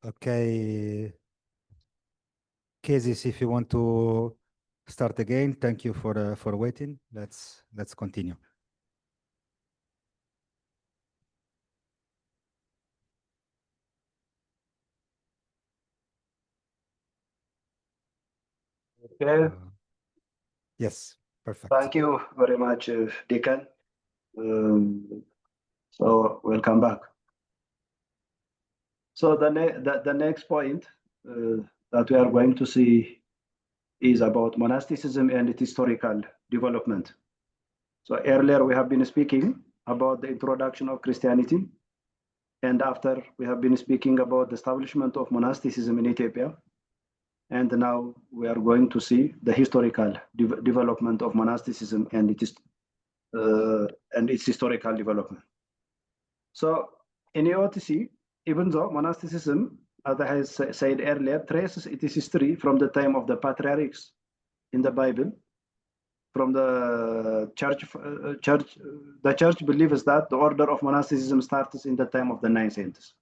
Okay, Cases, if you want to start again, thank you for waiting. Let's continue. Okay. Yes, perfect. Thank you very much, Deacon. So welcome back. So the next point that we are going to see is about monasticism and its historical development. So earlier we have been speaking about the introduction of Christianity, and after we have been speaking about the establishment of monasticism in Ethiopia, and now we are going to see the historical development of monasticism and its historical development. So in EOTC, even though monasticism, as I have said earlier, traces its history from the time of the patriarchs in the Bible, from the church, the church believes that the order of monasticism starts in the time of the 9 saints.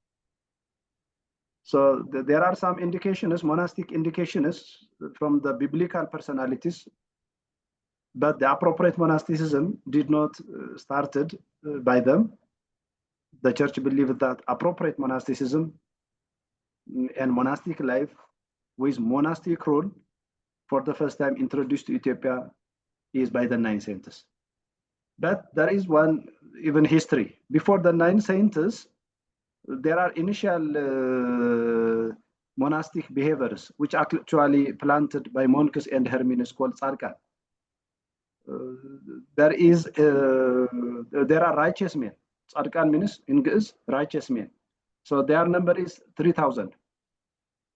So there are some indications, monastic indications from the biblical personalities, but the appropriate monasticism did not started by them. The church believed that appropriate monasticism and monastic life with monastic rule for the first time introduced to Ethiopia is by the 9 saints. But there is one even history. Before the 9 saints, there are initial monastic behaviors which are actually planted by monks and hermits called tzadkan. There are righteous men. Tzadkan means in Ge'ez, righteous men. So their number is 3,000.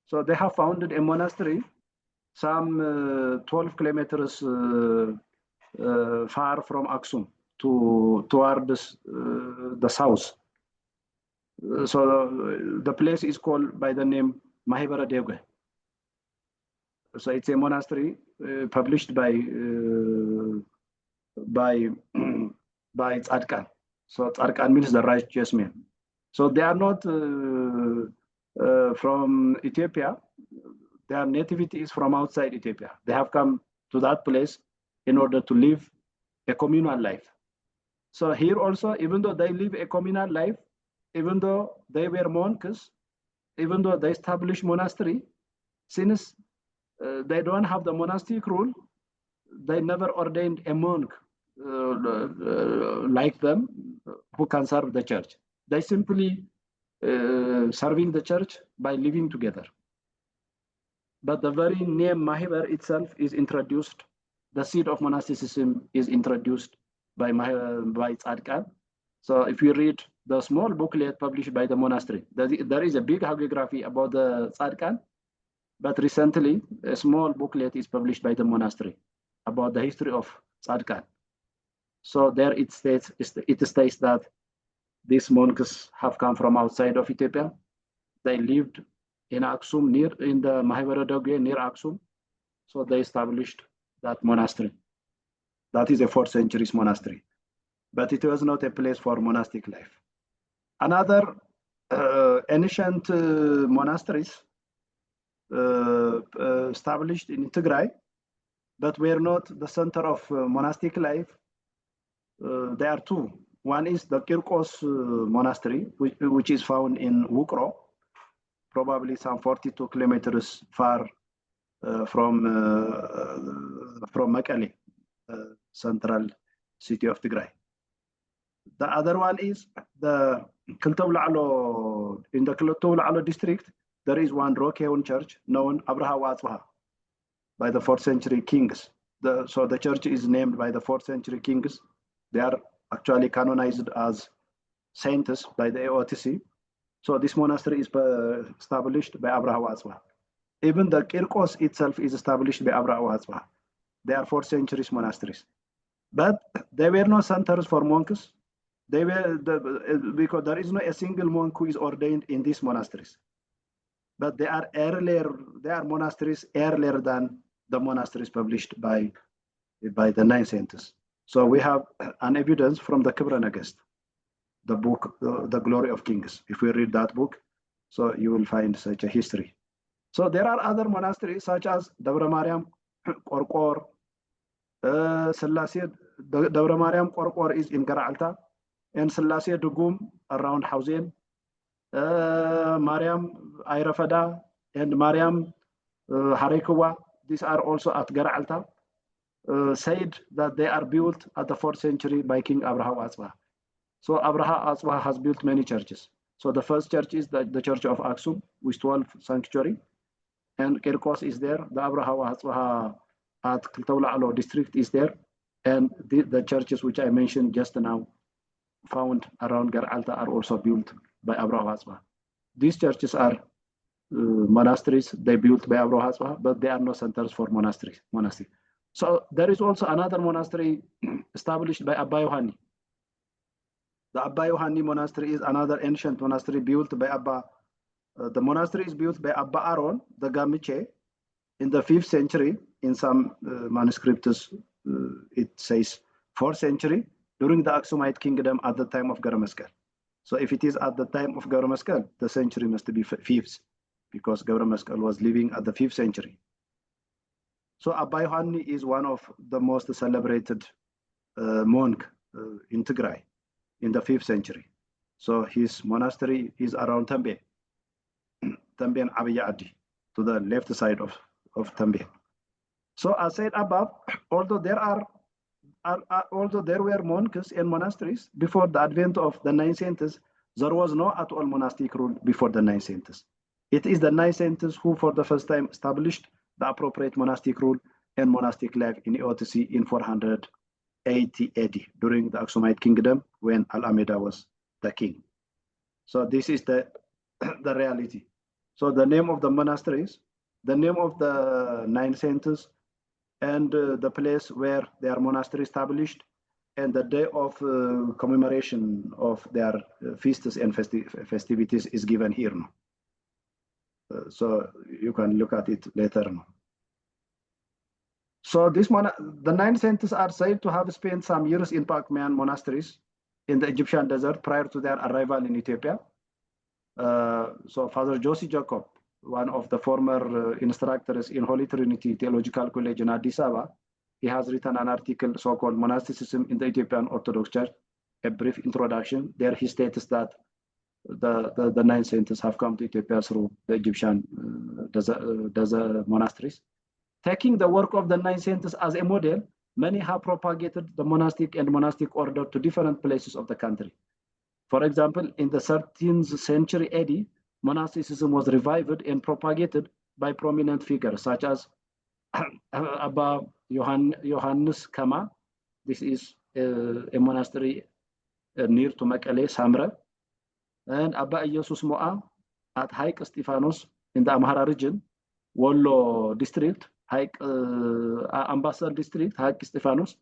So they have founded a monastery some 12 kilometers far from Aksum towards the south. So the place is called by the name Mahibara Devge. So it's a monastery published by Tzadkan. So Tzadkan means the righteous man. So they are not from Ethiopia. Their nativity is from outside Ethiopia. They have come to that place in order to live a communal life. So here also, even though they live a communal life, even though they were monks, even though they established monastery, since they don't have the monastic rule, they never ordained a monk like them who can serve the church. They simply serving the church by living together. But the very name Mahibar itself is introduced. The seed of monasticism is introduced by Tzadkan. So if you read the small booklet published by the monastery, there is a big hagiography about the Tzadkan, but recently a small booklet is published by the monastery about the history of Tzadkan. So there it states that these monks have come from outside of Ethiopia. They lived in Aksum, in the Mahibara Devge, near Aksum. So they established that monastery. That is a 4th century monastery. But it was not a place for monastic life. Another ancient monasteries established in Tigray, but were not the center of monastic life. There are 2. One is the Kirkos monastery, which is found in Wukro, probably some 42 kilometers far from Mekelle, central city of Tigray. The other one is the Kiltawla'alo. In the Kiltawla'alo district, there is one Rokeon church known Abraha Watzwaha by the 4th century kings. So the church is named by the 4th century kings. They are actually canonized as saints by the EOTC. So this monastery is established by Abraha Watzwaha. Even the Kirkos itself is established by Abraha Watzwaha. They are 4th century monasteries. But they were not centers for monks. They were because there is no a single monk who is ordained in these monasteries. But they are earlier. They are monasteries earlier than the monasteries published by the 9 saints. So we have an evidence from the Kibra Nagast, the book, The Glory of Kings. If we read that book, So you will find such a history. So there are other monasteries such as Dabra Mariam, Korkor, Selassie, Dabra Mariam Korkor is in Garalta, and Selassie Dugum around Hausen, Mariam Ayrafada, and Mariam Harikuwa, these are also at Garalta, said that they are built at the 4th century by King Abraham Azwa. So Abraham Azwa has built many churches. So the first church is the Church of Aksum with 12 sanctuary, and Kirkos is there. The Abraham Azwa at Kiltawla district is there, and the churches which I mentioned just now found around Garalta are also built by Abraham Azwa. These churches are monasteries they built by Abraham Azwa, but they are not centers for monasteries. So there is also another monastery established by Abba Yohani. The Abba Yohani monastery is another ancient monastery built by Abba. The monastery is built by Abba Aaron, the Gamiche, in the 5th century. In some manuscripts, it says 4th century, during the Aksumite kingdom at the time of Garamaskal. So if it is at the time of Garamaskal, the century must be 5th, because Garamaskal was living at the 5th century. So Abba Yohani is one of the most celebrated monk in Tigray in the 5th century. So his monastery is around Tambe and Abiya Adi, to the left side of Tambe. So as said above, although there were monks and monasteries before the advent of the 9th century, there was no at all monastic rule before the 9th century. It is the 9th century who for the first time established the appropriate monastic rule and monastic life in EOTC in 480 AD during the Aksumite kingdom when Al-Amida was the king. So this is the reality. So the name of the monasteries, the name of the 9 centers, and the place where their monastery established, and the day of commemoration of their feasts and festivities is given here. So you can look at it later. So the 9 centers are said to have spent some years in Pakmian monasteries in the Egyptian desert prior to their arrival in Ethiopia. So Father Josie Jacob, one of the former instructors in Holy Trinity Theological College in Addis Ababa, he has written an article so-called Monasticism in the Ethiopian Orthodox Church, a brief introduction. There he states that the 9 centers have come to Ethiopia through the Egyptian desert monasteries. Taking the work of the 9 centers as a model, many have propagated the monastic and monastic order to different places of the country. For example, in the 13th century AD, monasticism was revived and propagated by prominent figures such as Abba Johannes Kama. This is a monastery near to Mekele, Samra, and Abba Jesus Moa at Haik Stephanos in the Amhara region, Wollo district, Haik Ambassador district, Haik Stephanos,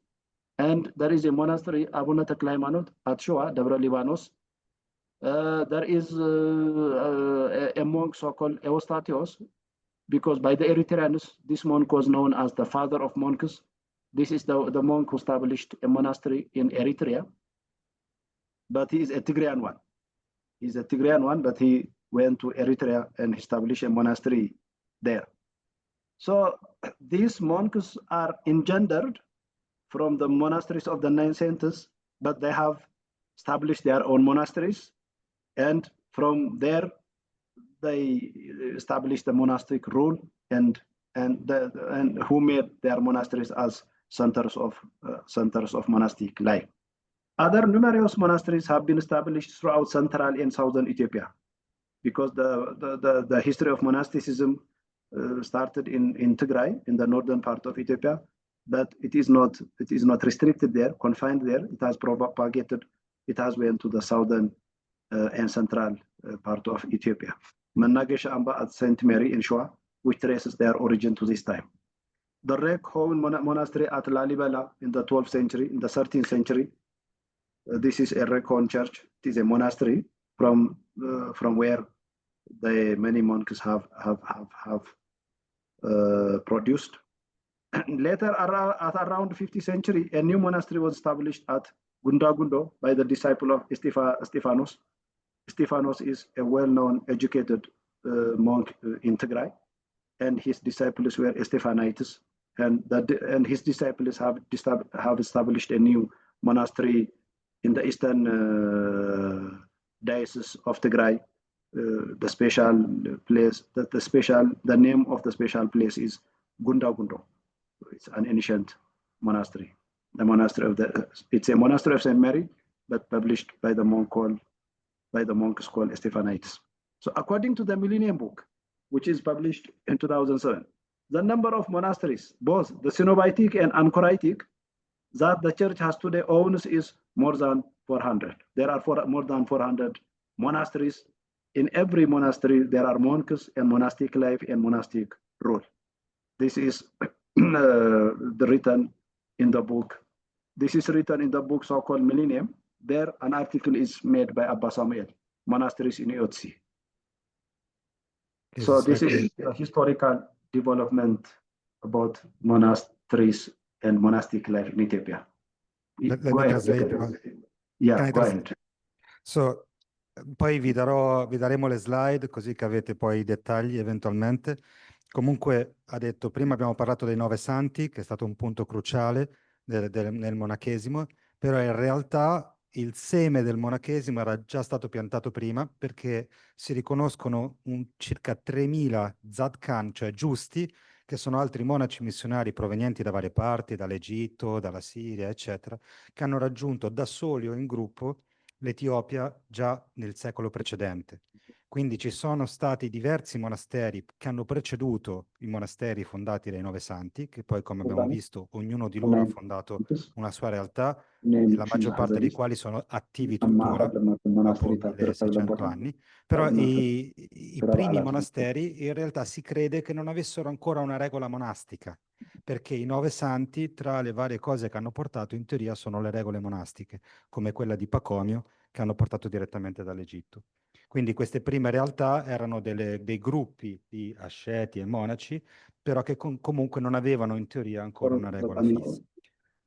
and there is a monastery, Abuna Taklaimanot at Shoa, Dabra Libanos. There is a monk so-called Eustatios, because by the Eritreans, this monk was known as the father of monks. This is the monk who established a monastery in Eritrea, but he is a Tigrayan one. He's a Tigrayan one, but he went to Eritrea and established a monastery there. So these monks are engendered from the monasteries of the 9 centers, but they have established their own monasteries, and from there they established the monastic rule and who made their monasteries as centers of monastic life. Other numerous monasteries have been established throughout central and southern Ethiopia, because the history of monasticism started in Tigray, in the northern part of Ethiopia, but it is not restricted there, confined there. It has propagated. It has went to the southern and central part of Ethiopia. Managesha Amba at Saint Mary in Shoa, which traces their origin to this time. The Rekhon monastery at Lalibela in the 12th century, in the 13th century. This is a Rekhon church. It is a monastery from where the many monks have produced. Later, at around 50th century, a new monastery was established at Gundagundo by the disciple of Stephanos. Stephanos is a well-known, educated monk in Tigray, and his disciples were Stephanites, and his disciples have established a new monastery in the eastern diocese of Tigray. The special place, the name of the special place is Gunda Gundo. It's an ancient monastery. The monastery of it's a monastery of Saint Mary, but published by the monks called Stephanites. So according to the Millennium Book, which is published in 2007, the number of monasteries, both the Cenobitic and Anchoritic, that the church has today owns is more than 400. There are more than 400 monasteries. In every monastery, there are monks and monastic life and monastic rule. This is written in the book. This is written in the book so-called Millennium. There, an article is made by Abba Samuel, Monasteries in Ethiopia. So this is a historical development about monasteries and monastic life in Ethiopia. Let me translate. Yeah, go ahead. So, poi vi daremo le slide così che avete poi i dettagli eventualmente. Comunque ha detto, prima abbiamo parlato dei 9 santi, che è stato un punto cruciale nel monachesimo, però in realtà il seme del monachesimo era già stato piantato prima, perché si riconoscono circa 3000 zadkan, cioè giusti, che sono altri monaci missionari provenienti da varie parti, dall'Egitto, dalla Siria, eccetera, che hanno raggiunto da soli o in gruppo l'Etiopia già nel secolo precedente. Quindi ci sono stati diversi monasteri che hanno preceduto i monasteri fondati dai 9 santi, che poi, come abbiamo visto, ognuno di loro ha fondato una sua realtà, e la maggior parte dei quali sono attivi tuttora, dopo 1600 anni. Però i primi monasteri in realtà si crede che non avessero ancora una regola monastica, perché i 9 santi, tra le varie cose che hanno portato, in teoria sono le regole monastiche, come quella di Pacomio, che hanno portato direttamente dall'Egitto. Quindi queste prime realtà erano dei gruppi di asceti e monaci, però che comunque non avevano in teoria ancora una regola fissa.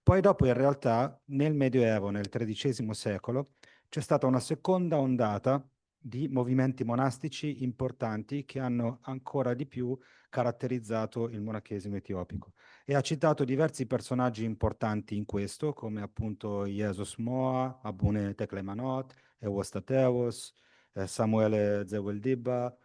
Poi dopo in realtà nel Medioevo, nel XIII secolo, c'è stata una seconda ondata di movimenti monastici importanti che hanno ancora di più caratterizzato il monachesimo etiopico. E ha citato diversi personaggi importanti in questo, come appunto Jesus Moa, Abune Teklemanot, Eustateos, Samuele Zeweldiba,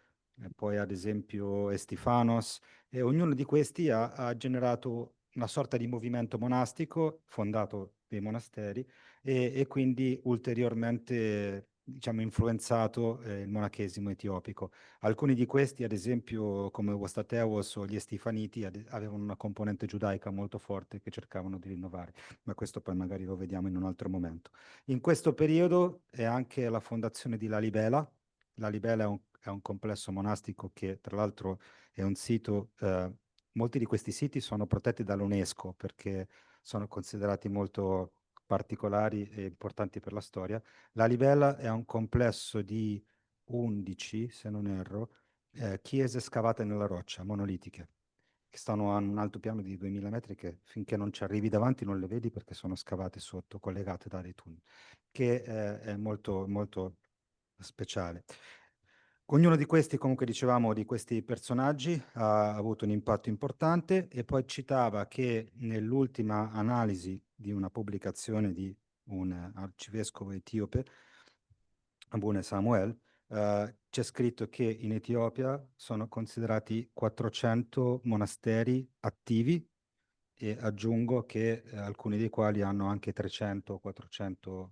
poi ad esempio Estifanos, e ognuno di questi ha generato una sorta di movimento monastico, fondato dei monasteri, e quindi ulteriormente, diciamo, influenzato il monachesimo etiopico. Alcuni di questi, ad esempio, come Eustateos o gli Estifaniti, avevano una componente giudaica molto forte che cercavano di rinnovare, ma questo poi magari lo vediamo in un altro momento. In questo periodo è anche la fondazione di Lalibela. Lalibela è un complesso monastico che tra l'altro è un sito, molti di questi siti sono protetti dall'UNESCO perché sono considerati molto particolari e importanti per la storia. Lalibela è un complesso di 11, se non erro, chiese scavate nella roccia, monolitiche, che stanno a un alto piano di 2000 metri, che finché non ci arrivi davanti non le vedi perché sono scavate sotto, collegate da dei tunnel, che è molto, molto speciale. Ognuno di questi, comunque dicevamo, di questi personaggi ha avuto un impatto importante, e poi citava che nell'ultima analisi di una pubblicazione di un arcivescovo etiope, Abune Samuel, c'è scritto che in Etiopia sono considerati 400 monasteri attivi, e aggiungo che alcuni dei quali hanno anche 300-400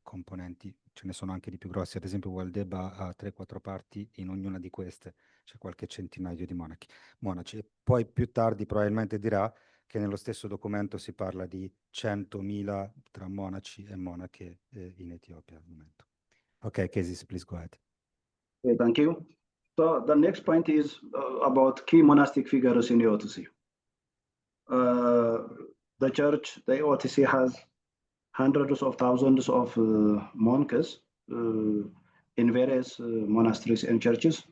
componenti. Ce ne sono anche di più grossi, ad esempio Waldeba ha 3-4 parti in ognuna di queste, c'è qualche centinaio di monaci. E poi più tardi probabilmente dirà che nello stesso documento si parla di 100.000 tra monaci e monache in Etiopia al momento. Ok, Kesis, please go ahead. Okay, thank you. So the next point is about key monastic figures in the OTC. The church, the OTC, has hundreds of thousands of monks in various monasteries and churches,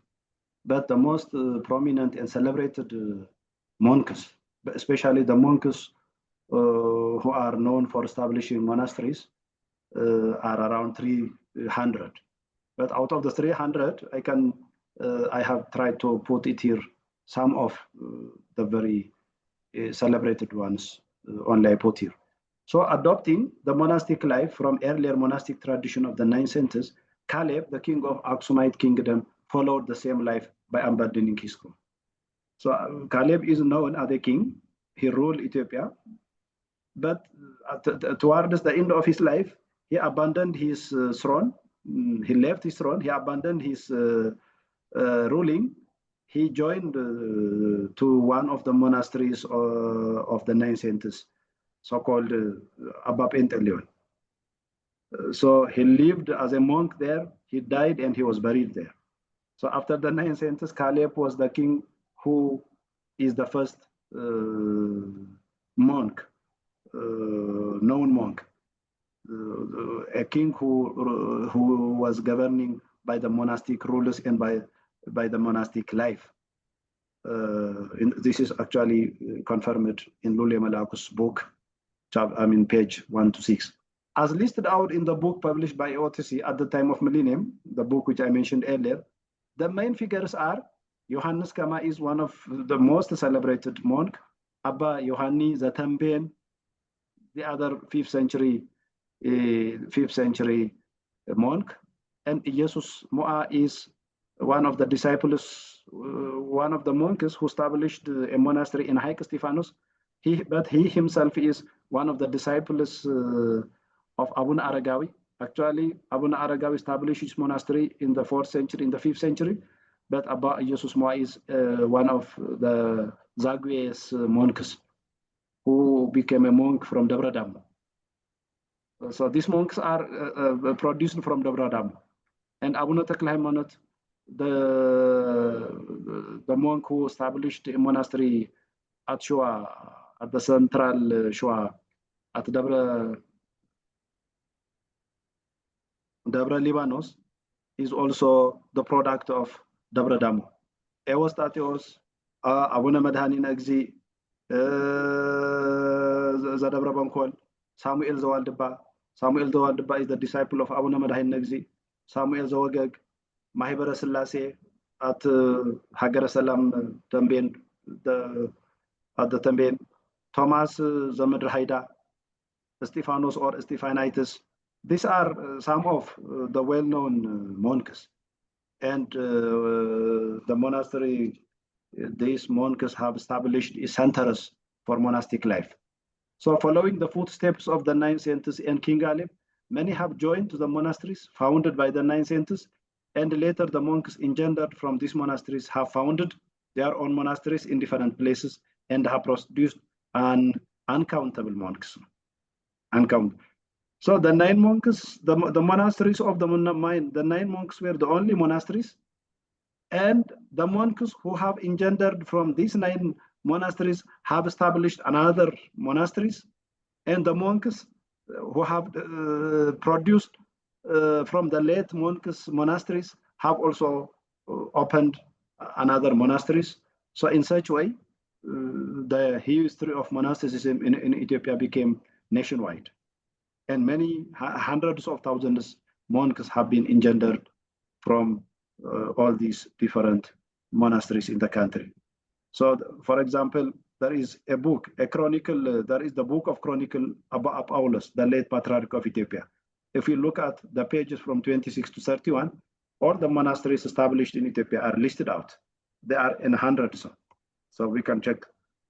but the most prominent and celebrated monks, especially the monks who are known for establishing monasteries, are around 300. But out of the 300, I have tried to put it here, some of the very celebrated ones only I put here. So adopting the monastic life from earlier monastic tradition of the 9th century, Caleb, the king of Aksumite kingdom, followed the same life by abandoning his home. So Caleb is known as a king. He ruled Ethiopia, but towards the end of his life, he abandoned his throne. He left his throne. He abandoned his ruling. He joined to one of the monasteries of the 9th century, so-called Abba Penteleon. So he lived as a monk there. He died and he was buried there. So after the 9th century, Caleb was the king who is the first monk, known monk, a king who was governing by the monastic rulers and by the monastic life. This is actually confirmed in Lule Malaku's book, page 1-6. As listed out in the book published by OTC at the time of Millennium, the book which I mentioned earlier, the main figures are Johannes Kama is one of the most celebrated monk, Abba Yohani Zatamben, the other 5th century monk, and Jesus Moa is one of the disciples, one of the monks who established a monastery in Haik Stephanus. But he himself is one of the disciples of Abuna Aragawi. Actually, Abuna Aragawi established his monastery in the 4th century, in the 5th century. But Abba Jesus Moa is one of the Zagwe's monks who became a monk from Dabradam. So these monks are produced from Dabradam. And Abuna Taklahaimanot, the monk who established a monastery at Shua, at the central Shua, at Dabra Libanos, is also the product of Dabra Damo. Ewas Tatios, Abuna Madhani Nagzi, Zadabra Bankol, Samuel Zawaldeba. Samuel Zawaldeba is the disciple of Abuna Madhani Nagzi. Samuel Zawagag, Mahibara Selassie at Hagara Salam Tamben, at the Tamben, Thomas Zamadr Haida, Stephanos or Stephanitis. These are some of the well-known monks. And the monastery, these monks have established centers for monastic life. So following the footsteps of the 9th century and King Caleb, many have joined the monasteries founded by the 9th century, and later the monks engendered from these monasteries have founded their own monasteries in different places and have produced uncountable monks. Uncountable. So the 9 monks, the monasteries of the 9 monks were the only monasteries, and the monks who have engendered from these 9 monasteries have established another monasteries, and the monks who have produced from the late monks monasteries have also opened another monasteries. So in such way, the history of monasticism in Ethiopia became nationwide. And many hundreds of thousands monks have been engendered from all these different monasteries in the country. So, for example, there is a book, a chronicle, there is the book of Chronicle about Paulus, the late Patriarch of Ethiopia. If you look at the pages from 26 to 31, all the monasteries established in Ethiopia are listed out. They are in hundreds. So we can check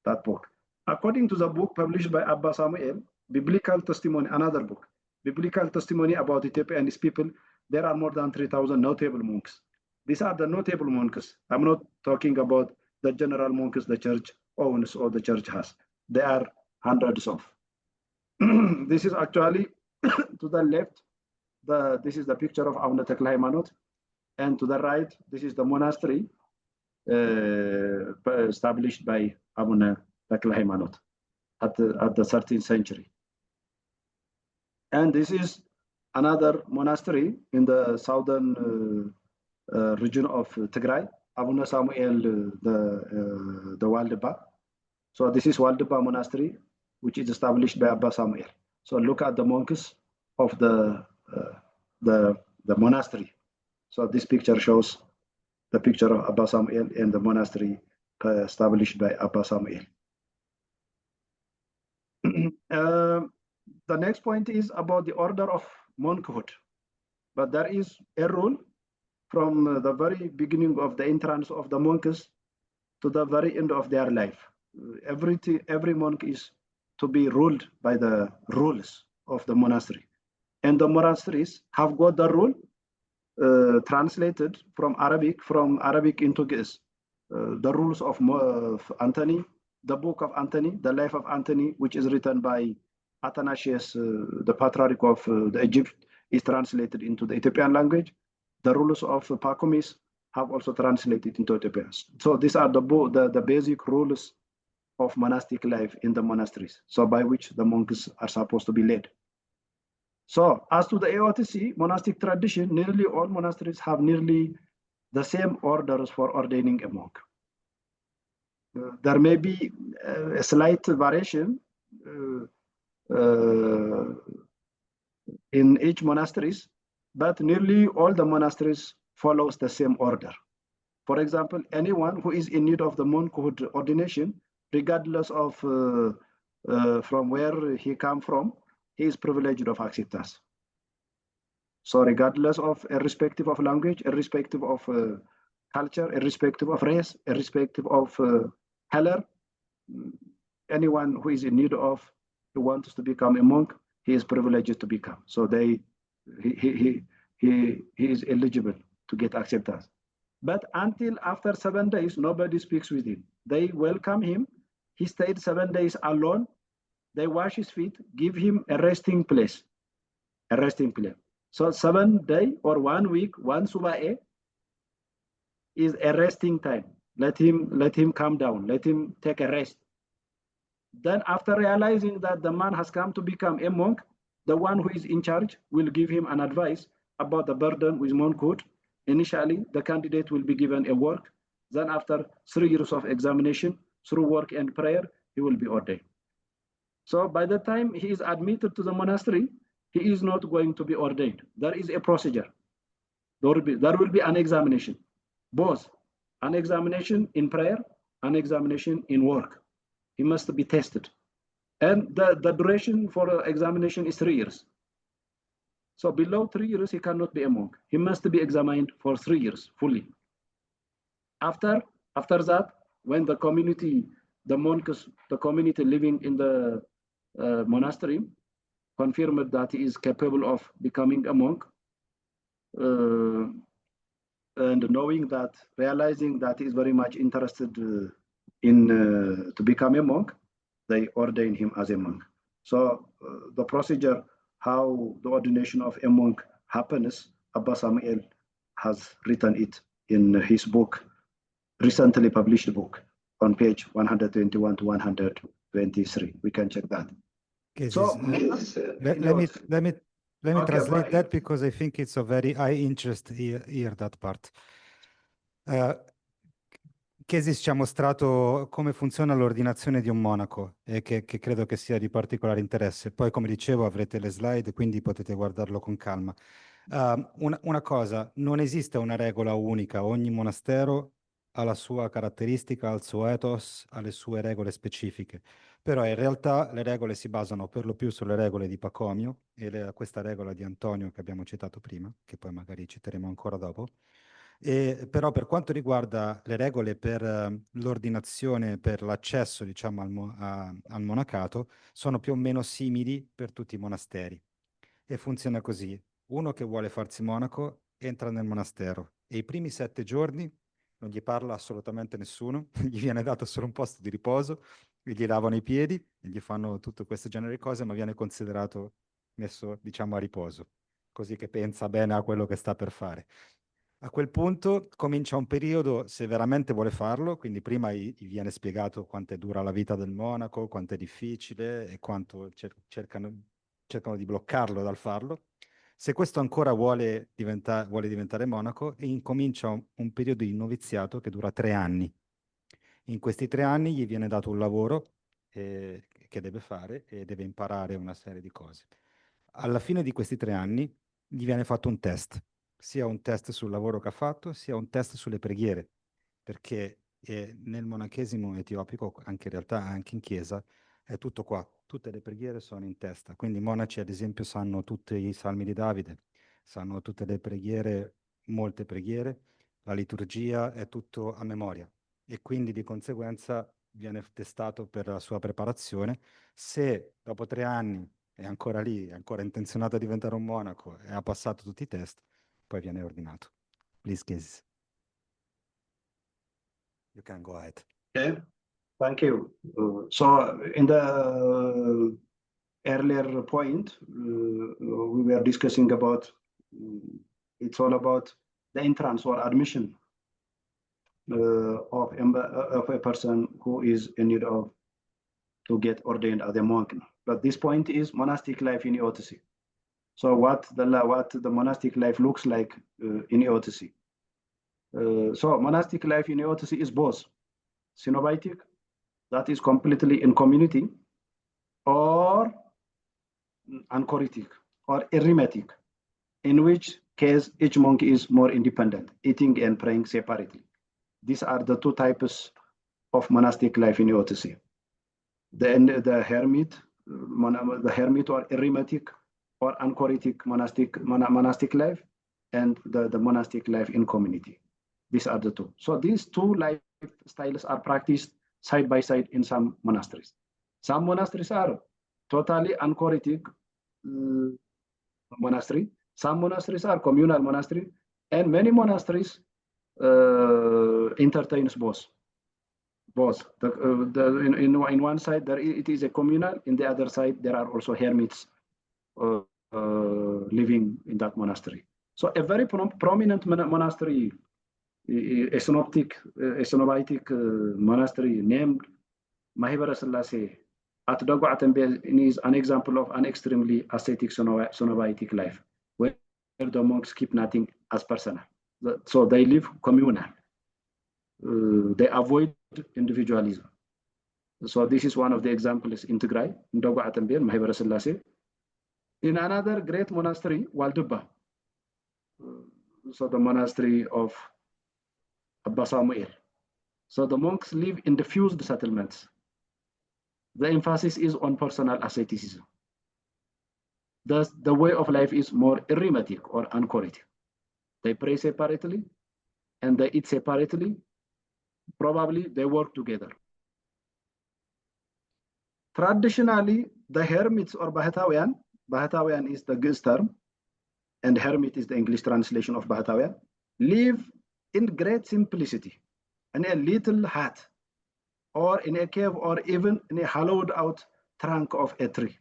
that book. According to the book published by Abba Samuel, Biblical Testimony, another book, Biblical Testimony about Ethiopia and its people, there are more than 3,000 notable monks. These are the notable monks. I'm not talking about the general monks the church owns or the church has. There are hundreds of. This is actually to the left, this is the picture of Abuna Tekle Haymanot, and to the right, this is the monastery established by Abuna Tekle Haymanot at the 13th century. And this is another monastery in the southern region of Tigray, Abuna Samuel, the Waldeba. So this is Waldeba Monastery, which is established by Abba Samuel. So look at the monks of the monastery. So this picture shows the picture of Abba Samuel and the monastery established by Abba Samuel. The next point is about the order of monkhood. But there is a rule from the very beginning of the entrance of the monks to the very end of their life. Every monk is to be ruled by the rules of the monastery. And the monasteries have got the rule translated from Arabic into Ge'ez. The rules of Antony, the book of Antony, the life of Antony, which is written by Athanasius, the patriarch of the Egypt, is translated into the Ethiopian language. The rules of Pachomis have also translated into Ethiopian. So these are the basic rules of monastic life in the monasteries, so by which the monks are supposed to be led. So as to the AOTC monastic tradition, nearly all monasteries have nearly the same orders for ordaining a monk. There may be a slight variation in each monasteries, but nearly all the monasteries follows the same order. For example, anyone who is in need of the monkhood ordination, regardless of from where he come from, he is privileged of acceptance. So regardless of, irrespective of language, irrespective of culture, irrespective of race, irrespective of color, anyone who is in need of, who wants to become a monk, he is privileged to become. So he is eligible to get acceptance. But until after 7 days, nobody speaks with him. They welcome him. He stayed 7 days alone. They wash his feet, give him a resting place. A resting place. So 7 days or 1 week, one subae is a resting time. Let him calm down. Let him take a rest. Then after realizing that the man has come to become a monk, the one who is in charge will give him an advice about the burden with monkhood. Initially, the candidate will be given a work. Then after 3 years of examination, through work and prayer, he will be ordained. So by the time he is admitted to the monastery, he is not going to be ordained. There is a procedure. There will be an examination, both an examination in prayer, an examination in work. He must be tested. And the duration for examination is 3 years. So below 3 years, he cannot be a monk. He must be examined for 3 years fully. After that, when the community, the monks, the community living in the monastery confirmed that he is capable of becoming a monk, and knowing that, realizing that he is very much interested in to become a monk, they ordain him as a monk. So the procedure, how the ordination of a monk happens, Abba Samuel has written it in his book, recently published book, on page 121 to 123. We can check that. Okay, So let me Okay, translate bye. that because I think it's of very high interest here that part. Chiesi ci ha mostrato come funziona l'ordinazione di un monaco e che credo che sia di particolare interesse. Poi, come dicevo, avrete le slide, quindi potete guardarlo con calma. Una cosa, non esiste una regola unica, ogni monastero ha la sua caratteristica, ha il suo ethos, ha le sue regole specifiche. Però in realtà le regole si basano per lo più sulle regole di Pacomio e questa regola di Antonio che abbiamo citato prima, che poi magari citeremo ancora dopo. Però per quanto riguarda le regole per l'ordinazione, per l'accesso diciamo al monacato, sono più o meno simili per tutti i monasteri. E funziona così. Uno che vuole farsi monaco entra nel monastero e i primi 7 giorni non gli parla assolutamente nessuno, gli viene dato solo un posto di riposo, gli lavano i piedi, gli fanno tutto questo genere di cose, ma viene considerato messo diciamo a riposo, così che pensa bene a quello che sta per fare. A quel punto comincia un periodo, se veramente vuole farlo, quindi prima gli viene spiegato quanto è dura la vita del monaco, quanto è difficile e quanto cercano di bloccarlo dal farlo. Se questo ancora vuole diventare monaco, incomincia un periodo di noviziato che dura 3 anni. In questi 3 anni gli viene dato un lavoro che deve fare e deve imparare una serie di cose. Alla fine di questi 3 anni gli viene fatto un test. sia un test sul lavoro che ha fatto, sia un test sulle preghiere, perché nel monachesimo etiopico, anche in realtà anche in chiesa, è tutto qua, tutte le preghiere sono in testa, quindi i monaci ad esempio sanno tutti i salmi di Davide, sanno tutte le preghiere, molte preghiere, la liturgia è tutto a memoria e quindi di conseguenza viene testato per la sua preparazione. Se dopo 3 anni è ancora lì, è ancora intenzionato a diventare un monaco e ha passato tutti i test, poi viene ordinato. Please, kids. You can go ahead. Okay, thank you. So in the earlier point, we were discussing about, it's all about the entrance or admission of a person who is in need of to get ordained as a monk. But this point is monastic life in eotisy. So what the monastic life looks like in eotisy. So monastic life in eotisy is both cenobitic, that is completely in community, or anchoritic or eremitic, in which case each monk is more independent, eating and praying separately. These are the two types of monastic life in eotisy. The hermit or eremitic or anchoritic monastic life, and the monastic life in community. These are the two. So these two lifestyles are practiced side by side in some monasteries. Some monasteries are totally anchoritic monastery. Some monasteries are communal monastery, and many monasteries entertains both. In one side it is a communal, in the other side there are also hermits living in that monastery. So a very prominent monastery, a cenobitic monastery named Mahibara Selassie at Dogwatembe is an example of an extremely ascetic cenobitic life, where the monks keep nothing as personal. So they live communal. They avoid individualism. So this is one of the examples in Tigray, in Dogwatembe, Mahibara Selassie. In another great monastery, Waldubba, so the monastery of Abba Samuel. So the monks live in diffused settlements. The emphasis is on personal asceticism. Thus, the way of life is more eremitic or anchoritic. They pray separately and they eat separately. Probably they work together. Traditionally, the hermits or Bahatawian is the Greek term, and hermit is the English translation of Bahatawian, live in great simplicity, in a little hut, or in a cave, or even in a hollowed out trunk of a tree.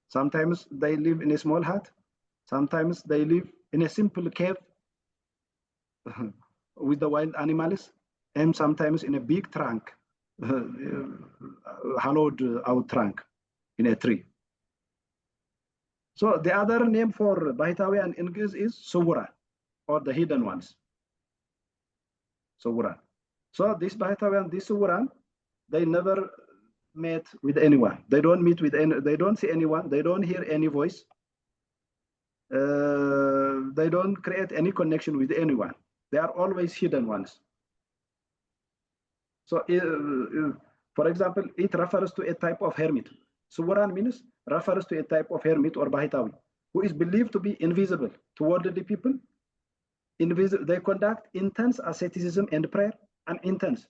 Sometimes they live in a small hut, sometimes they live in a simple cave with the wild animals, and sometimes in a big trunk, hollowed out trunk in a tree. So the other name for Bahitawian in Greece is Suburan, or the hidden ones. Suburan. So this Bahitawian, this Suburan, they never met with anyone. They don't meet with any, they don't see anyone, they don't hear any voice. They don't create any connection with anyone. They are always hidden ones. So for example, it refers to a type of hermit. Suburan means refers to a type of hermit or Bahitawi who is believed to be invisible to worldly people. They conduct intense asceticism and prayer, and intense.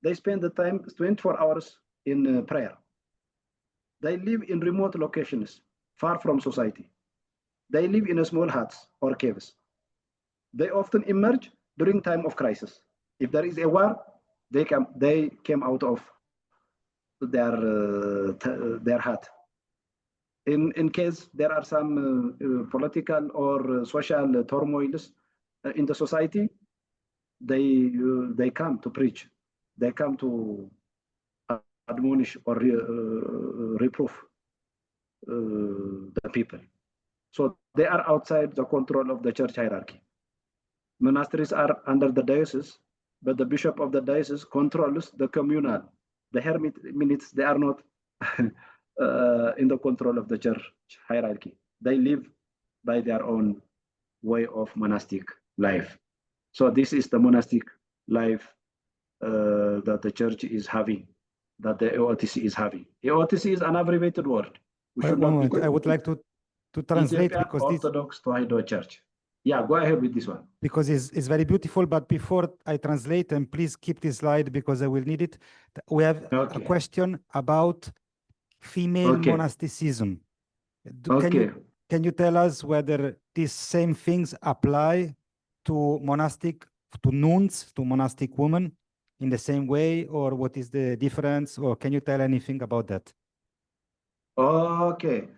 They spend the time 24 hours in prayer. They live in remote locations, far from society. They live in small huts or caves. They often emerge during time of crisis. If there is a war, they came out of their hut. In case there are some political or social turmoils in the society, they come to preach. They come to admonish or reproof the people. So they are outside the control of the church hierarchy. Monasteries are under the diocese, but the bishop of the diocese controls the communal. The hermit minutes, they are not in the control of the church hierarchy. They live by their own way of monastic life. So this is the monastic life that the church is having, that the EOTC is having. EOTC is an abbreviated word. We should One not moment, be I would like to translate Ethiopian because Orthodox Tewahedo Church. Yeah, go ahead with this one. because it's very beautiful, but before I translate, and please keep this slide because I will need it. We have a question about female monasticism. Can you tell us whether these same things apply to monastic, to nuns, to monastic women in the same way, or what is the difference, or can you tell anything about that? Okay.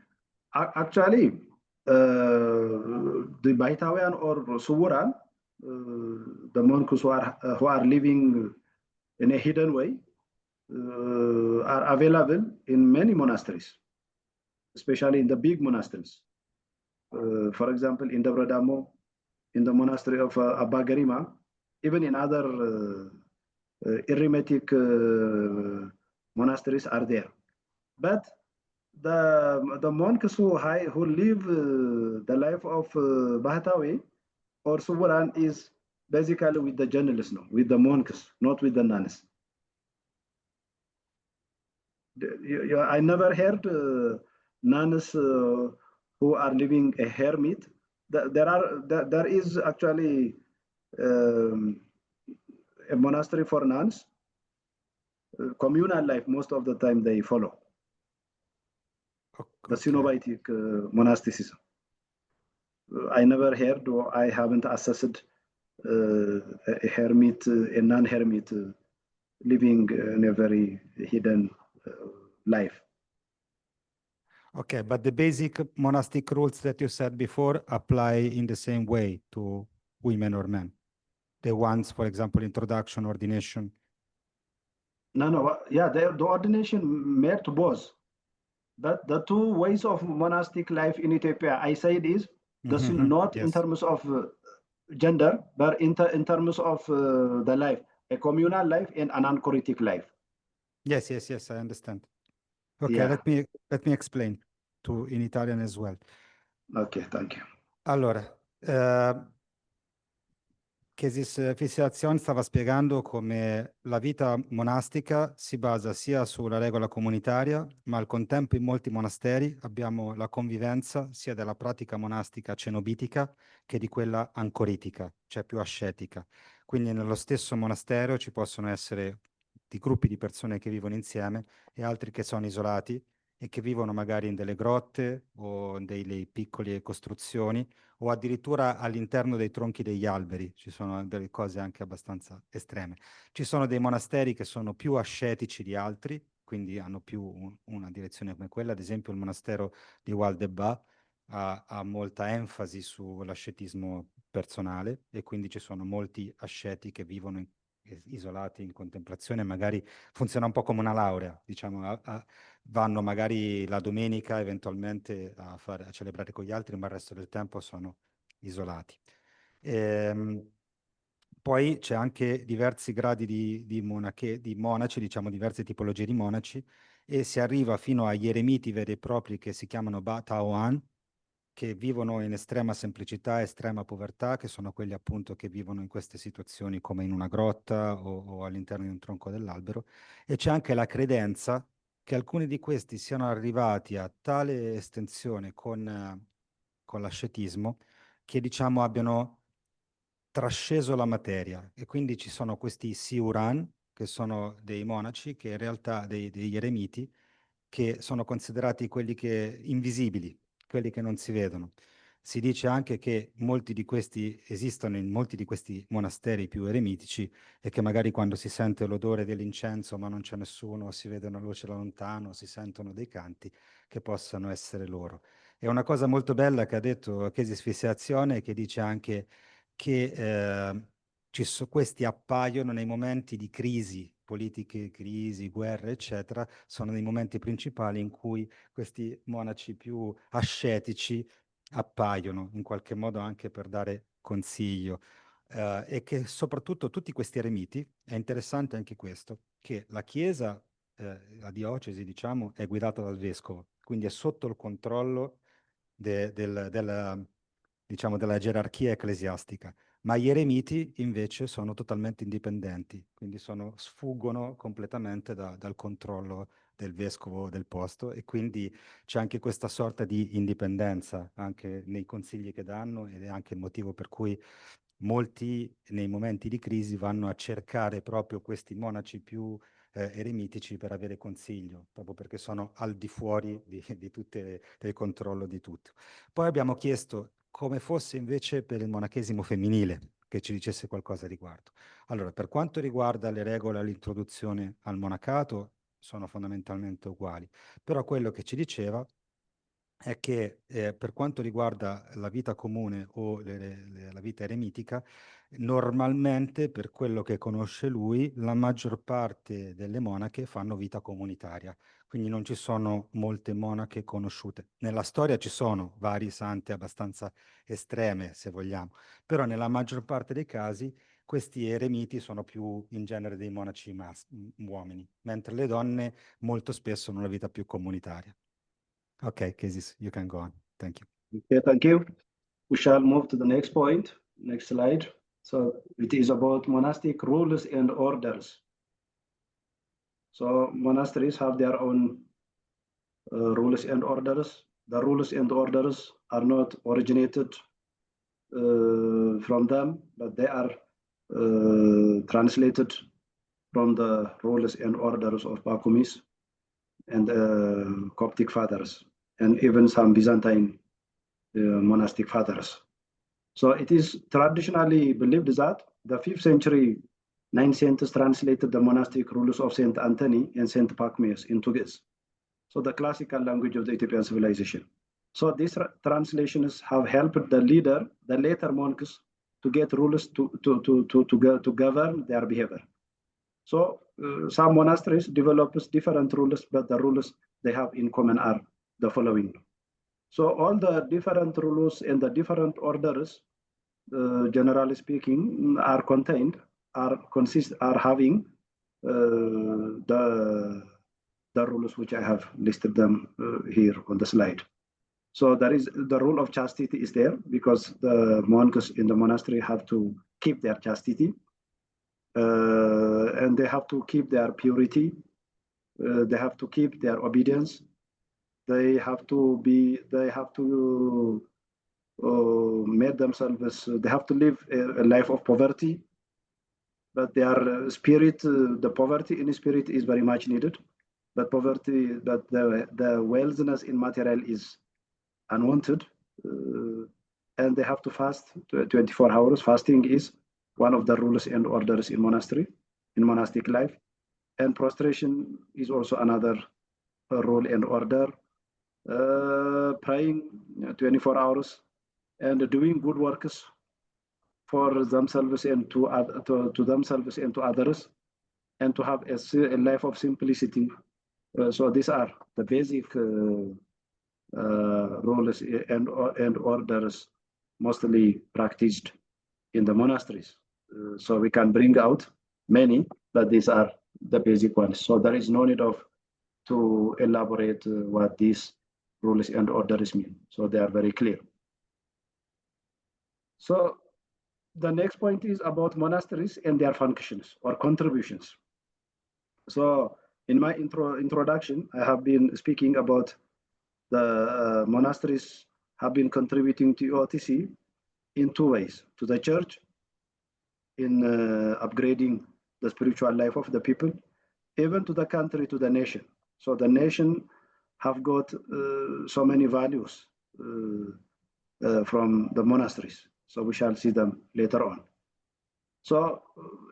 Actually, the Baitawian or Suwuran, the monks who are living in a hidden way, are available in many monasteries, especially in the big monasteries. For example, in Debre Damo, in the monastery of Abba Garima, even in other eremitic monasteries are there. But the monks who live the life of Bahatawi or Suburan is basically with the journalists, no, with the monks, not with the nuns. I never heard nuns who are living a hermit. There is actually a monastery for nuns. Communal life, most of the time they follow. The Cenobitic monasticism. I never heard or I haven't assessed a hermit, a non-hermit living in a very hidden life. Okay, but the basic monastic rules that you said before apply in the same way to women or men? The ones, for example, introduction, ordination? No, yeah, the ordination met both. But the two ways of monastic life in Ethiopia, I said is not in terms of gender, but in terms of the life, a communal life and an anchoritic life. Yes, I understand. Okay, let me explain in Italian as well. Okay, thank you. Allora, Chesis Fissazione stava spiegando come la vita monastica si basa sia sulla regola comunitaria, ma al contempo in molti monasteri abbiamo la convivenza sia della pratica monastica cenobitica che di quella ancoritica, cioè più ascetica. Quindi nello stesso monastero ci possono essere di gruppi di persone che vivono insieme e altri che sono isolati e che vivono magari in delle grotte o in delle piccole costruzioni o addirittura all'interno dei tronchi degli alberi. Ci sono delle cose anche abbastanza estreme. Ci sono dei monasteri che sono più ascetici di altri, quindi hanno più una direzione come quella. Ad esempio il monastero di Waldebba ha molta enfasi sull'ascetismo personale e quindi ci sono molti asceti che vivono isolati in contemplazione, magari funziona un po' come una laurea, diciamo, vanno magari la domenica eventualmente a celebrare con gli altri, ma il resto del tempo sono isolati. Poi c'è anche diversi gradi di monaci, diciamo diverse tipologie di monaci, e si arriva fino agli eremiti veri e propri che si chiamano Ba Taoan, che vivono in estrema semplicità, estrema povertà, che sono quelli appunto che vivono in queste situazioni come in una grotta o all'interno di un tronco dell'albero. E c'è anche la credenza che alcuni di questi siano arrivati a tale estensione con l'ascetismo che diciamo abbiano trasceso la materia. E quindi ci sono questi Siuran, che sono dei monaci, che in realtà degli eremiti, che sono considerati quelli che invisibili, quelli che non si vedono. Si dice anche che molti di questi esistono in molti di questi monasteri più eremitici e che magari quando si sente l'odore dell'incenso ma non c'è nessuno, si vede una luce da lontano, si sentono dei canti che possano essere loro. È una cosa molto bella che ha detto Chesis Fissazione, che dice anche che questi appaiono nei momenti di crisi, politiche, crisi, guerre, eccetera, sono nei momenti principali in cui questi monaci più ascetici appaiono, in qualche modo anche per dare consiglio. E che soprattutto tutti questi eremiti, è interessante anche questo, che la Chiesa, la diocesi, diciamo, è guidata dal vescovo, quindi è sotto il controllo diciamo, della gerarchia ecclesiastica. Ma gli eremiti invece sono totalmente indipendenti, quindi sfuggono completamente dal controllo del vescovo del posto, e quindi c'è anche questa sorta di indipendenza anche nei consigli che danno, ed è anche il motivo per cui molti nei momenti di crisi vanno a cercare proprio questi monaci più eremitici per avere consiglio, proprio perché sono al di fuori del controllo di tutto. Poi abbiamo chiesto come fosse invece per il monachesimo femminile, che ci dicesse qualcosa a riguardo. Allora, per quanto riguarda le regole all'introduzione al monacato, sono fondamentalmente uguali, però quello che ci diceva è che per quanto riguarda la vita comune o la vita eremitica, normalmente, per quello che conosce lui, la maggior parte delle monache fanno vita comunitaria, quindi non ci sono molte monache conosciute. Nella storia ci sono vari sante abbastanza estreme, se vogliamo, però nella maggior parte dei casi questi eremiti sono più in genere dei monaci uomini, mentre le donne molto spesso hanno una vita più comunitaria. Okay, Kesis, you can go on. Thank you. Okay, thank you. We shall move to the next point. Next slide. So it is about monastic rules and orders. So monasteries have their own rules and orders. The rules and orders are not originated from them, but they are translated from the rules and orders of Pacumis and Coptic fathers, and even some Byzantine monastic fathers. So it is traditionally believed that the 5th century 9th saints translated the monastic rules of Saint Anthony and Saint Pacumius into Greek, so the classical language of the Ethiopian civilization. So these translations have helped the later monks, to get rules to govern their behavior. So some monasteries develop different rules, but the rules they have in common are the following. So all the different rules and the different orders, generally speaking, are having the rules which I have listed them here on the slide. So there is the rule of chastity is there, because the monks in the monastery have to keep their chastity, and they have to keep their purity. They have to keep their obedience. They have to make themselves. They have to live a life of poverty, but their spirit, the poverty in spirit, is very much needed. But poverty, that the wealthiness in material is unwanted, and they have to fast 24 hours. Fasting is one of the rules and orders in monastic life, and prostration is also another rule and order. Praying 24 hours and doing good works for themselves and to themselves and to others, and to have a life of simplicity. So these are the basic rules and orders mostly practiced in the monasteries. So we can bring out many, but these are the basic ones. So there is no need to elaborate what these rules and orders mean. So they are very clear. So the next point is about monasteries and their functions or contributions. So in my introduction, I have been speaking about the monasteries have been contributing to OTC in two ways: to the church in upgrading the spiritual life of the people, even to the country, to the nation. So the nation have got so many values from the monasteries. So we shall see them later on. So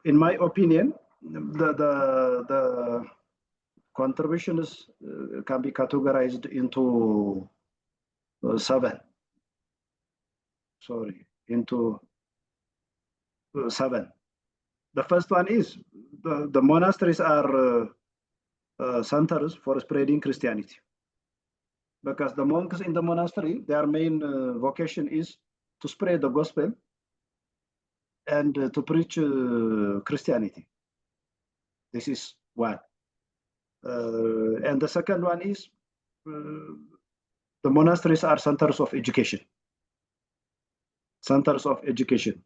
in my opinion, the contributions can be categorized into seven. The first one is the monasteries are centers for spreading Christianity, because the monks in the monastery, their main vocation is to spread the gospel and to preach Christianity. This is one. And the second one is the monasteries are centers of education. Centers of education.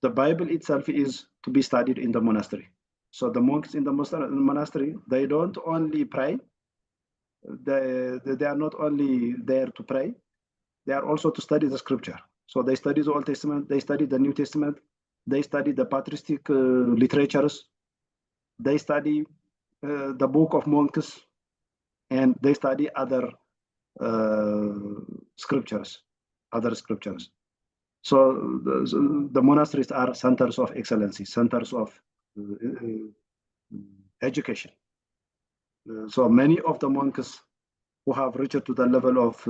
The Bible itself is to be studied in the monastery. So the monks in the monastery, they don't only pray. They are not only there to pray, they are also to study the scripture. So they study the Old Testament, they study the New Testament, they study the patristic literatures, they study the Book of Monks, and they study other scriptures. So the monasteries are centers of excellency, centers of education. So many of the monks who have reached to the level of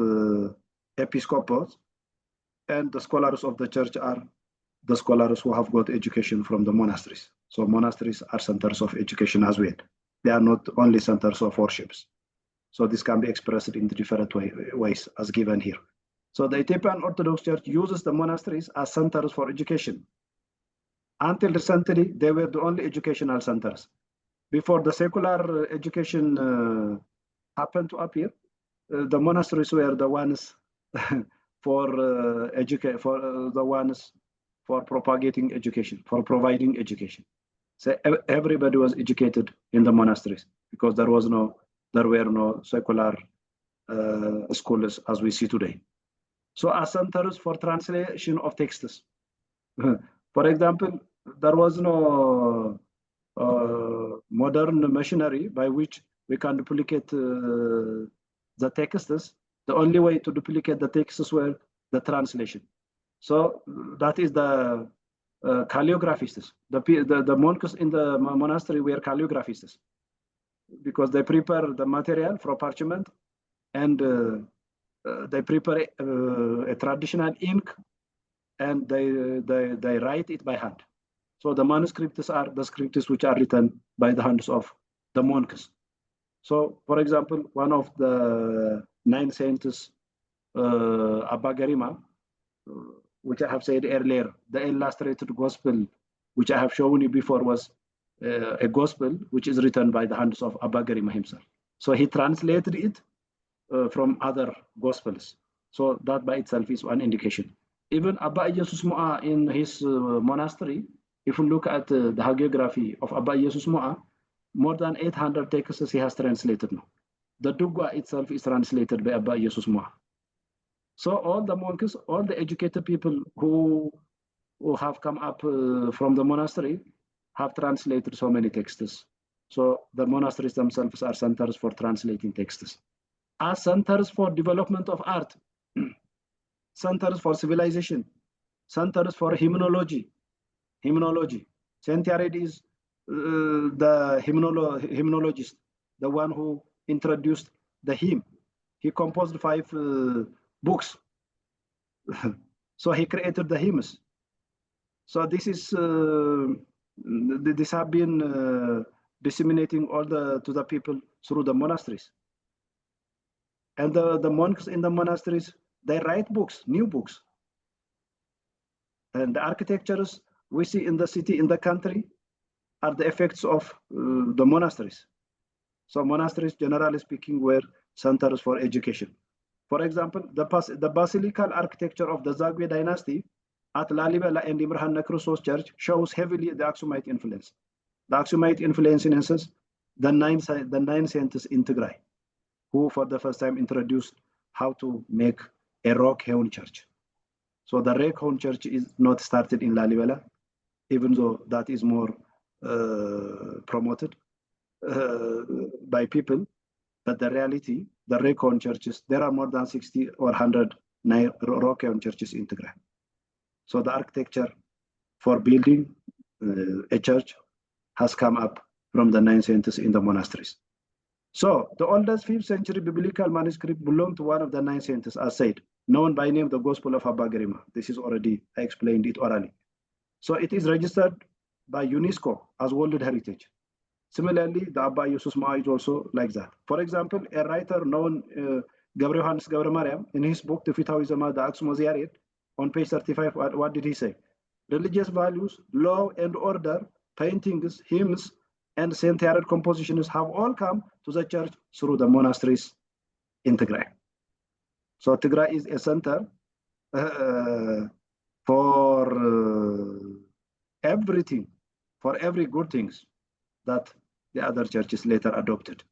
episcopos and the scholars of the church are the scholars who have got education from the monasteries. So monasteries are centers of education as well. They are not only centers of worships. So this can be expressed in different ways as given here. So the Ethiopian Orthodox Church uses the monasteries as centers for education. Until recently, they were the only educational centers. Before the secular education happened to appear, the monasteries were the ones for the ones for propagating education, for providing education. So everybody was educated in the monasteries because there were no secular schools as we see today. So as centers for translation of texts. For example, there was no modern machinery by which we can duplicate the texts. The only way to duplicate the texts were the translation. So that is the calligraphists. The monks in the monastery were calligraphists because they prepare the material for parchment and they prepare a traditional ink and they write it by hand. So the manuscripts are the scripts which are written by the hands of the monks. So, for example, one of the 9 saints, Abba Garima, which I have said earlier, the illustrated gospel, which I have shown you before, was a gospel which is written by the hands of Abba Garima himself. So he translated it from other gospels. So that by itself is one indication. Even Abba Jesus Moa in his monastery, if you look at the hagiography of Abba Jesus Moa, more than 800 texts he has translated now. The Dugwa itself is translated by Abba Jesus Moa. So all the monks, all the educated people who have come up from the monastery have translated so many texts. So the monasteries themselves are centers for translating texts. As centers for development of art, centers for civilization, centers for hymnology. Saint Yared is the hymnologist, the one who introduced the hymn. He composed 5 books. So he created the hymns. So this is this have been disseminating to the people through the monasteries. And the monks in the monasteries, they write books, new books. And the architectures we see in the city, in the country, are the effects of the monasteries. So monasteries, generally speaking, were centers for education. For example, the basilical architecture of the Zagwe dynasty at Lalibela and Imrahan Nakrusos Church shows heavily the Aksumite influence. The Aksumite influence, in essence, the nine saints in Tigray, who for the first time introduced how to make a rock-hewn church. So the rock-hewn church is not started in Lalibela, even though that is more promoted by people. But the reality, the rock-hewn churches, there are more than 60 or 100 rock-hewn churches in Tigray. So the architecture for building a church has come up from the 9 saints in the monasteries. So the oldest 5th century biblical manuscript belonged to one of the 9 saints, as said, known by name the Gospel of Abba Garima. This is already, I explained it orally. So it is registered by UNESCO as World Heritage. Similarly, the Abba Yusuf Ma is also like that. For example, a writer known Gabriel Hans Gabriel Mariam, in his book, The Fitawism of the Aksum Ziyaret, on page 35, what did he say? Religious values, law and order, paintings, hymns, and Saint Yared compositions have all come to the church through the monasteries in Tigray. So Tigray is a center for everything, for every good things that the other churches later adopted.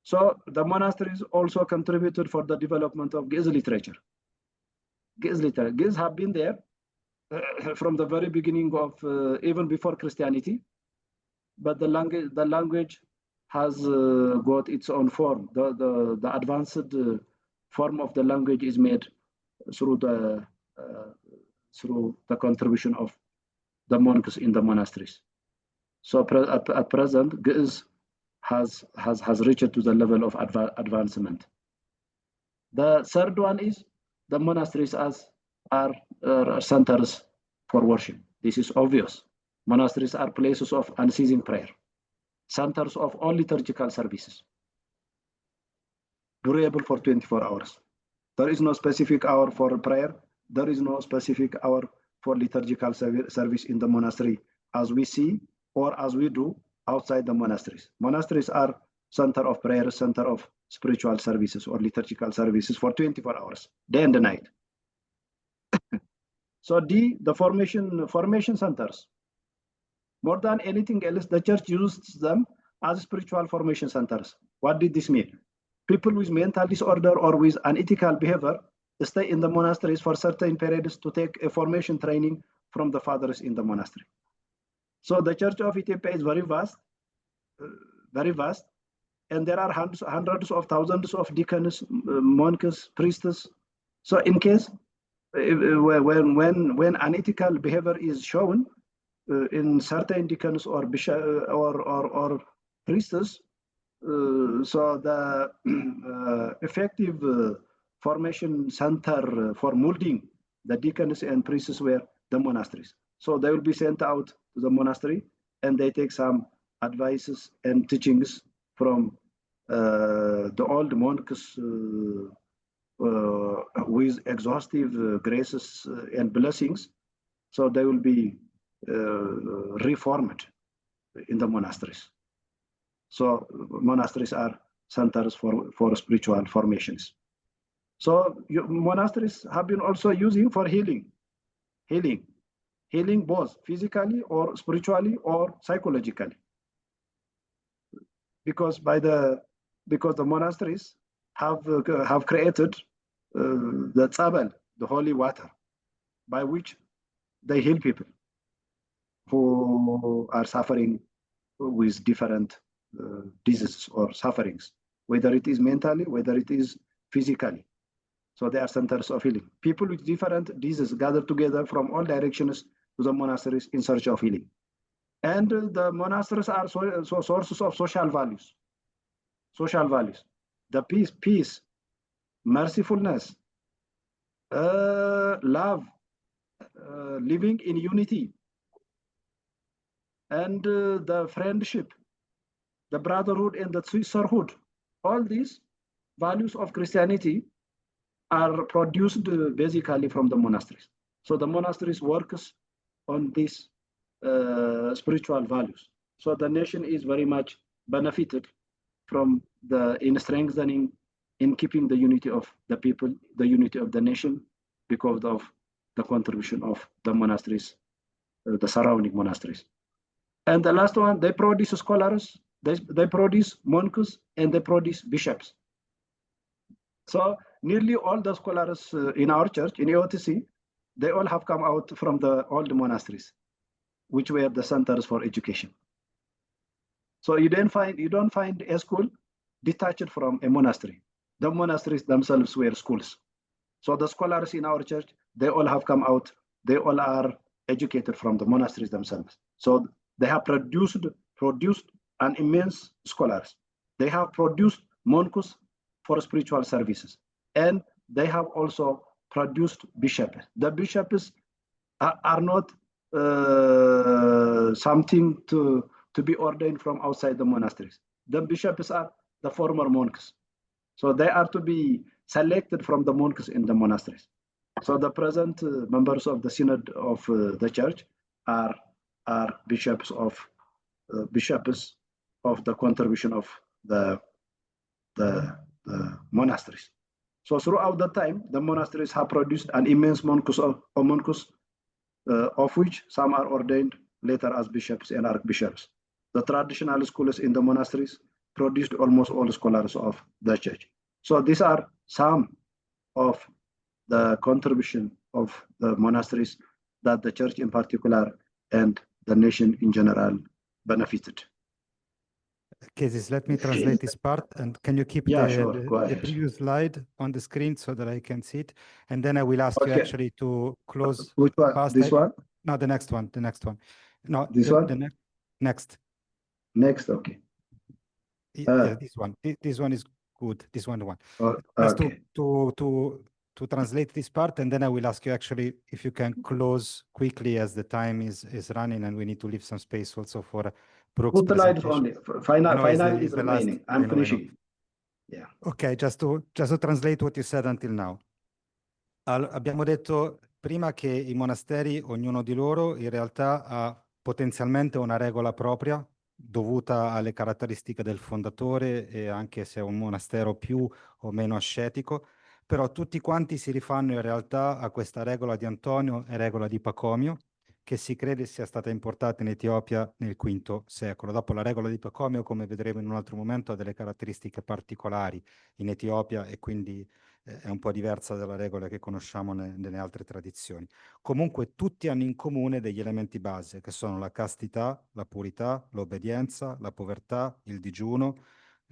So the monasteries also contributed for the development of Ge'ez literature. Ge'ez have been there from the very beginning of, even before Christianity, but the language has got its own form. The advanced form of the language is made through the contribution of the monks in the monasteries. So at present, Ge'ez has reached to the level of advancement. The third one is the monasteries are centers for worship. This is obvious. Monasteries are places of unceasing prayer, centers of all liturgical services, durable for 24 hours. There is no specific hour for prayer. There is no specific hour for liturgical service in the monastery as we see or as we do outside the monasteries. Monasteries are center of prayer, center of spiritual services or liturgical services for 24 hours, day and night. So the formation centers. More than anything else, the church uses them as spiritual formation centers. What did this mean? People with mental disorder or with unethical behavior stay in the monasteries for certain periods to take a formation training from the fathers in the monastery. So the Church of Ethiopia is very vast, and there are hundreds of thousands of deacons, monks, priests. So in case when unethical behavior is shown in certain deacons or bishop or priests, so the effective formation center for molding the deacons and priests were the monasteries. So they will be sent out to the monastery and they take some advices and teachings from the old monks with exhaustive graces and blessings. So they will be reformed in the monasteries. So monasteries are centers for spiritual formations. So monasteries have been also using for healing both physically or spiritually or psychologically. Because the monasteries have created the tzabel, the holy water, by which they heal people who are suffering with different diseases or sufferings, whether it is mentally, whether it is physically. So they are centers of healing. People with different diseases gather together from all directions to the monasteries in search of healing. And the monasteries are sources of social values. The peace, mercifulness, love, living in unity, and the friendship, the brotherhood and the sisterhood. All these values of Christianity are produced basically from the monasteries. So the monasteries works on these spiritual values. So the nation is very much benefited from in strengthening, in keeping the unity of the people, the unity of the nation, because of the contribution of the monasteries, the surrounding monasteries. And the last one, they produce scholars, they produce monks, and they produce bishops. So nearly all the scholars in our church, in EOTC, they all have come out from the old monasteries, which were the centers for education. So you don't find a school detached from a monastery. The monasteries themselves were schools. So the scholars in our church, they all have come out. They all are educated from the monasteries themselves. So they have produced an immense scholars. They have produced monks for spiritual services, and they have also produced bishops. The bishops are not something to be ordained from outside the monasteries. The bishops are the former monks. So they are to be selected from the monks in the monasteries. So the present members of the synod of the church are bishops of the contribution of the monasteries. So throughout that time, the monasteries have produced an immense monkus, of which some are ordained later as bishops and archbishops. The traditional schools in the monasteries produced almost all scholars of the church. So these are some of the contribution of the monasteries that the church in particular and the nation in general benefited. Kesis, let me translate this part, and can you keep Sure, go the ahead. previous slide on the screen so that I can see it? And then I will ask you actually to close. Which one? This one? No, the next one. No, this one? The next. Next, okay. Yeah, this one. This one is good. This one. Just Okay. to translate this part, and then I will ask you actually if you can close quickly as the time is running, and we need to leave some space also for Brooks' presentation. Only. Final is remaining. I'm finishing. Yeah. Ok, just to translate what you said until now. Abbiamo detto prima che i monasteri, ognuno di loro, in realtà ha potenzialmente una regola propria, dovuta alle caratteristiche del fondatore, e anche se è un monastero più o meno ascetico, però tutti quanti si rifanno in realtà a questa regola di Antonio e regola di Pacomio, che si crede sia stata importata in Etiopia nel V secolo. Dopo la regola di Pacomio, come vedremo in un altro momento, ha delle caratteristiche particolari in Etiopia e quindi è un po' diversa dalla regola che conosciamo nelle altre tradizioni. Comunque tutti hanno in comune degli elementi base, che sono la castità, la purità, l'obbedienza, la povertà, il digiuno,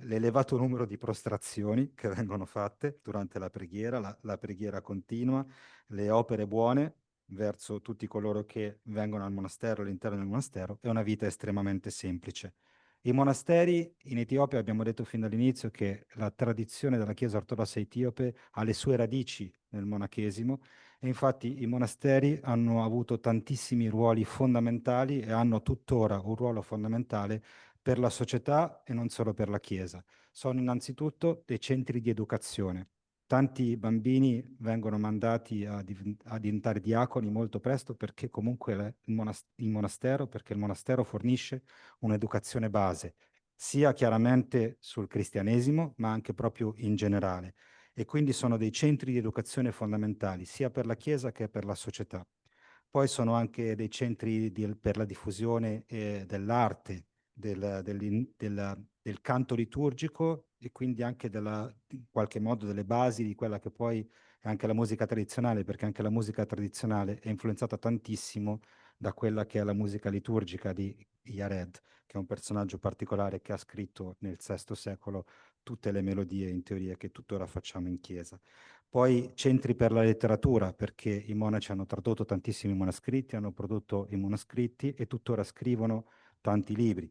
l'elevato numero di prostrazioni che vengono fatte durante la preghiera, la preghiera continua, le opere buone verso tutti coloro che vengono al monastero, all'interno del monastero, e una vita estremamente semplice. I monasteri in Etiopia, abbiamo detto fin dall'inizio che la tradizione della Chiesa ortodossa etiope ha le sue radici nel monachesimo, e infatti i monasteri hanno avuto tantissimi ruoli fondamentali e hanno tuttora un ruolo fondamentale per la società e non solo per la Chiesa. Sono innanzitutto dei centri di educazione. Tanti bambini vengono mandati a diventare diaconi molto presto perché comunque il monastero fornisce un'educazione base, sia chiaramente sul cristianesimo, ma anche proprio in generale. E quindi sono dei centri di educazione fondamentali, sia per la Chiesa che per la società. Poi sono anche dei centri per la diffusione dell'arte, del canto liturgico, e quindi anche in qualche modo delle basi di quella che poi è anche la musica tradizionale, perché anche la musica tradizionale è influenzata tantissimo da quella che è la musica liturgica di Yared, che è un personaggio particolare che ha scritto nel VI secolo tutte le melodie in teoria che tuttora facciamo in chiesa. Poi centri per la letteratura, perché i monaci hanno tradotto tantissimi manoscritti, hanno prodotto i manoscritti e tuttora scrivono tanti libri.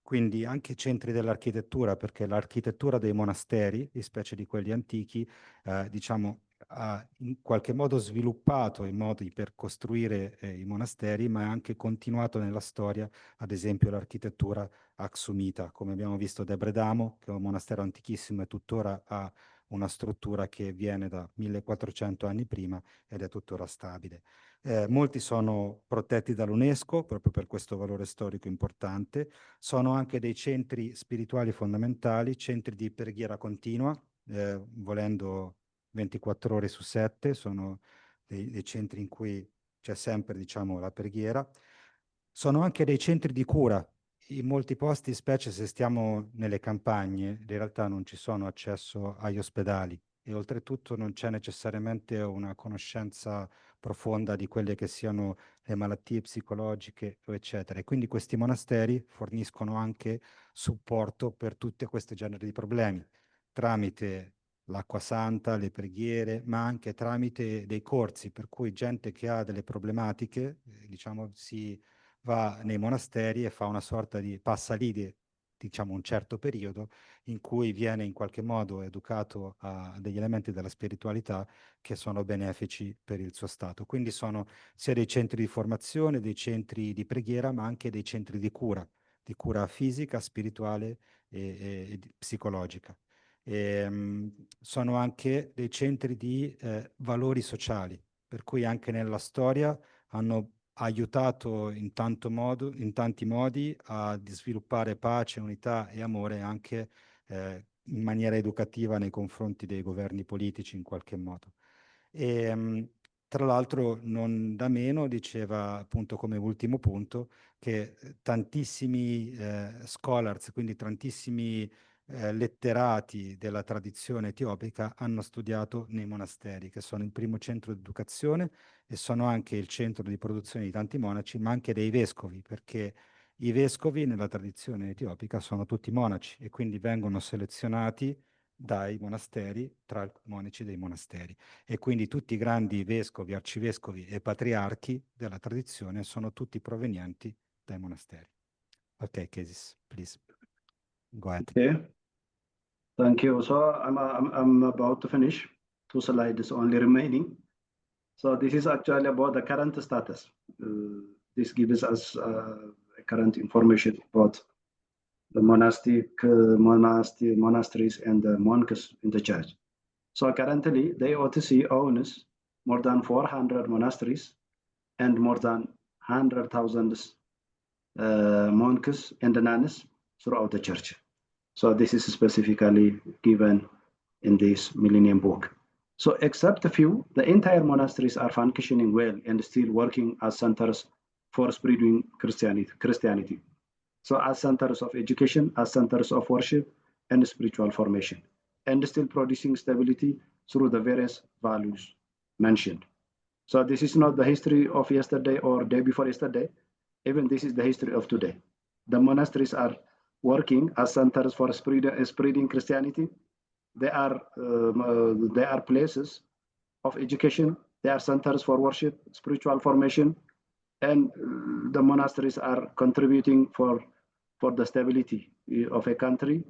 Quindi anche centri dell'architettura, perché l'architettura dei monasteri, specie di quelli antichi, diciamo, ha in qualche modo sviluppato i modi per costruire i monasteri, ma ha anche continuato nella storia, ad esempio l'architettura axumita, come abbiamo visto ad Ebredamo, che è un monastero antichissimo e tuttora ha una struttura che viene da 1400 anni prima ed è tuttora stabile. Molti sono protetti dall'UNESCO proprio per questo valore storico importante. Sono anche dei centri spirituali fondamentali, centri di preghiera continua, volendo 24 ore su 7, sono dei centri in cui c'è sempre, diciamo, la preghiera. Sono anche dei centri di cura. In molti posti, specie se stiamo nelle campagne, in realtà non ci sono accesso agli ospedali e oltretutto non c'è necessariamente una conoscenza profonda di quelle che siano le malattie psicologiche, eccetera. E quindi questi monasteri forniscono anche supporto per tutte queste generi di problemi, tramite l'acqua santa, le preghiere, ma anche tramite dei corsi, per cui gente che ha delle problematiche, diciamo, si va nei monasteri e fa una sorta di passa lì, diciamo, un certo periodo in cui viene in qualche modo educato a degli elementi della spiritualità che sono benefici per il suo stato. Quindi sono sia dei centri di formazione, dei centri di preghiera, ma anche dei centri di cura fisica, spirituale e psicologica. Sono anche dei centri di valori sociali, per cui anche nella storia hanno aiutato in tanti modi a sviluppare pace, unità e amore anche in maniera educativa nei confronti dei governi politici in qualche modo. E, tra l'altro non da meno diceva appunto come ultimo punto che tantissimi scholars, quindi tantissimi letterati della tradizione etiopica hanno studiato nei monasteri, che sono il primo centro di educazione e sono anche il centro di produzione di tanti monaci, ma anche dei vescovi, perché i vescovi nella tradizione etiopica sono tutti monaci e quindi vengono selezionati dai monasteri tra i monaci dei monasteri. E quindi tutti i grandi vescovi, arcivescovi e patriarchi della tradizione sono tutti provenienti dai monasteri. Ok, Kesis, please, go ahead. Okay, thank you. So I'm about to finish. 2 slides only remaining. So this is actually about the current status. This gives us current information about the monasteries and the monks in the church. So currently, the OTC owns more than 400 monasteries and more than 100,000 monks and nuns throughout the church. So this is specifically given in this Millennium Book. So except a few, the entire monasteries are functioning well and still working as centers for spreading Christianity. So as centers of education, as centers of worship and spiritual formation, and still producing stability through the various values mentioned. So this is not the history of yesterday or day before yesterday. Even this is the history of today. The monasteries are working as centers for spreading Christianity. They are places of education. They are centers for worship, spiritual formation, and the monasteries are contributing for the stability of a country,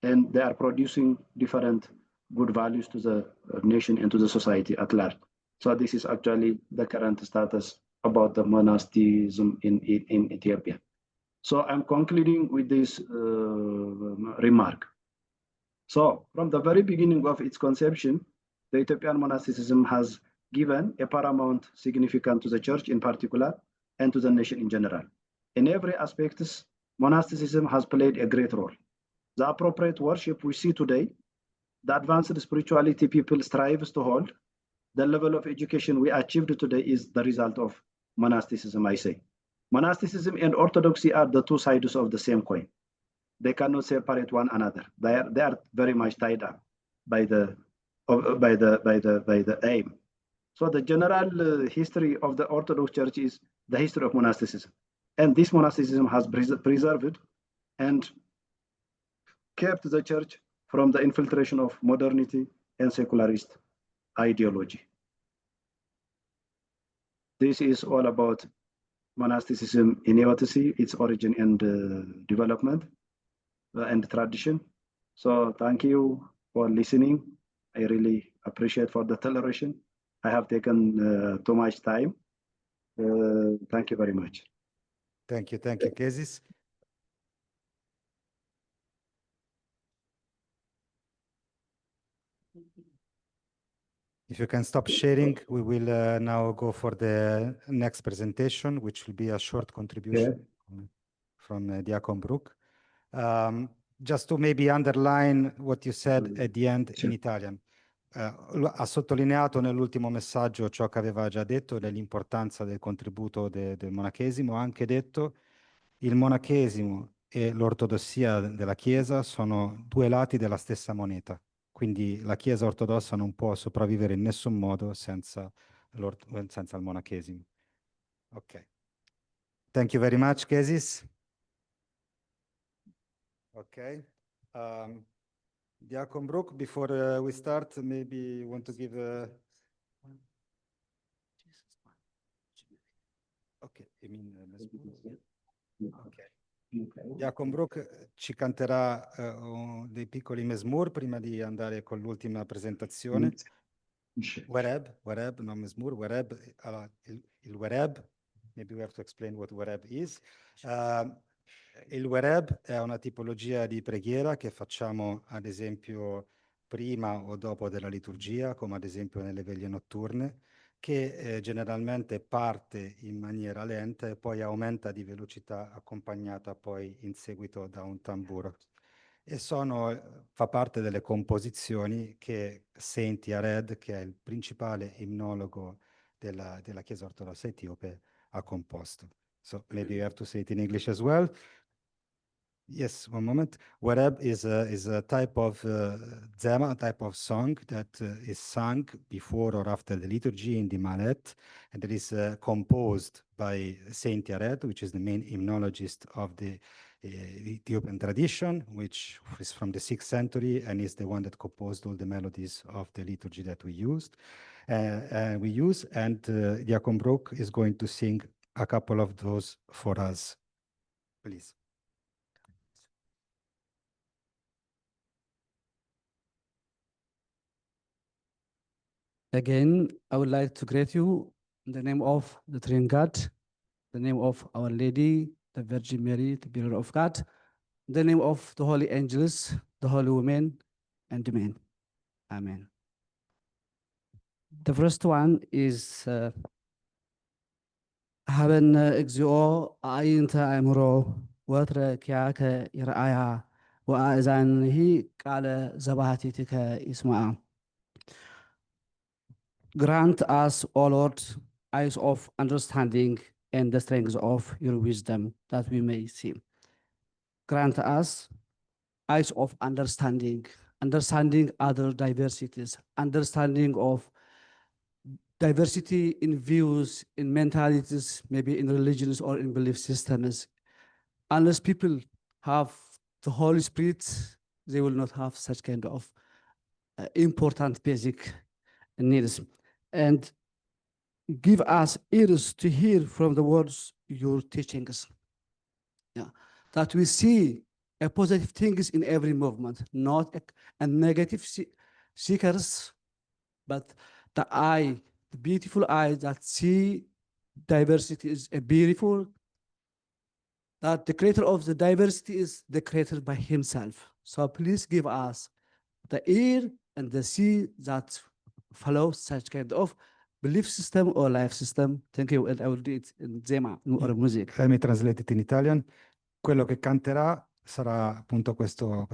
and they are producing different good values to the nation and to the society at large. So this is actually the current status about the monasticism in Ethiopia. So I'm concluding with this remark. So from the very beginning of its conception, the Ethiopian monasticism has given a paramount significance to the church in particular and to the nation in general. In every aspect, monasticism has played a great role. The appropriate worship we see today, the advanced spirituality people strive to hold, the level of education we achieved today is the result of monasticism, I say. Monasticism and orthodoxy are the two sides of the same coin. They cannot separate one another. They are very much tied up by the aim. So the general history of the Orthodox Church is the history of monasticism, and this monasticism has preserved and kept the church from the infiltration of modernity and secularist ideology. This is all about monasticism in EOTC, its origin and development and tradition. So thank you for listening. I really appreciate for the toleration. I have taken too much time. Thank you very much. Thank you, Kesis. If you can stop sharing, we will now go for the next presentation, which will be a short contribution from Diakon Brook. Just to maybe underline what you said at the end in Italian. Ha sottolineato nell'ultimo messaggio ciò che aveva già detto dell'importanza del contributo del monachesimo, ha anche detto il monachesimo e l'ortodossia della Chiesa sono due lati della stessa moneta. Quindi la Chiesa ortodossa non può sopravvivere in nessun modo senza il monachesimo. Ok. Thank you very much, Kesis. Ok. Diakon Brook, before we start, maybe you want to give Ok, you mean Ok. Diakon Brook ci canterà dei piccoli mesmur prima di andare con l'ultima presentazione. Wereb, non mesmur, wereb. Allora, il wereb, maybe we have to explain what wereb is. Il wereb è una tipologia di preghiera che facciamo ad esempio prima o dopo della liturgia, come ad esempio nelle veglie notturne, che generalmente parte in maniera lenta e poi aumenta di velocità accompagnata poi in seguito da un tamburo. e fa parte delle composizioni che Saint Yared, che è il principale imnologo della Chiesa ortodossa etiope, ha composto. So maybe you have to say it in English as well. Yes, one moment. Warab is a type of zema, a type of song that is sung before or after the liturgy in the Malet, and that is composed by Saint Yared, which is the main hymnologist of the Ethiopian tradition, which is from the 6th century and is the one that composed all the melodies of the liturgy that we used. And Diakon Brook is going to sing a couple of those for us. Please. Again, I would like to greet you in the name of the Triune God, the name of Our Lady, the Virgin Mary, the Mother of God, the name of the holy angels, the holy women, and the men. Amen. The first one is Haben exio ainta amro watra kiaka iraya wa azanhi kala zabahatitika isma'a. Grant us, O Lord, eyes of understanding and the strength of your wisdom, that we may see. Grant us eyes of understanding, understanding other diversities, understanding of diversity in views, in mentalities, maybe in religions or in belief systems. Unless people have the Holy Spirit, they will not have such kind of important basic needs. And give us ears to hear from the words you're teaching us. Yeah. That we see a positive things in every movement, not a negative seekers, but the eye, the beautiful eye that see diversity is a beautiful, that the creator of the diversity is the creator by himself. So please give us the ear and the see that follow such kind of belief system or life system. Thank you, and I will do it in Zema or music. Let me translate it in Italian. Quello che canterà sarà appunto questo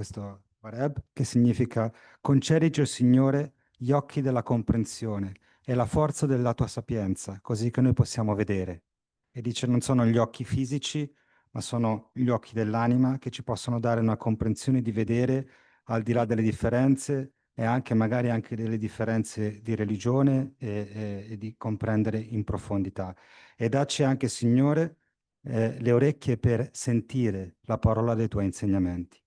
Wareb, che significa concedici, o Signore, gli occhi della comprensione e la forza della tua sapienza, così che noi possiamo vedere. E dice non sono gli occhi fisici, ma sono gli occhi dell'anima che ci possono dare una comprensione di vedere al di là delle differenze e anche magari anche delle differenze di religione e di comprendere in profondità. E dacci anche, Signore, le orecchie per sentire la parola dei tuoi insegnamenti.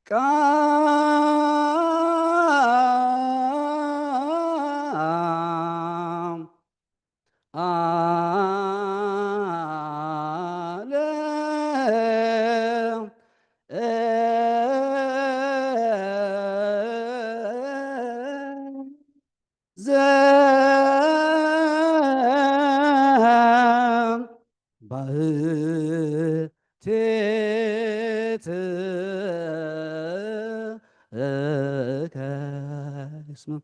ቃም ዓለም ዘም ባሕቲት እስመ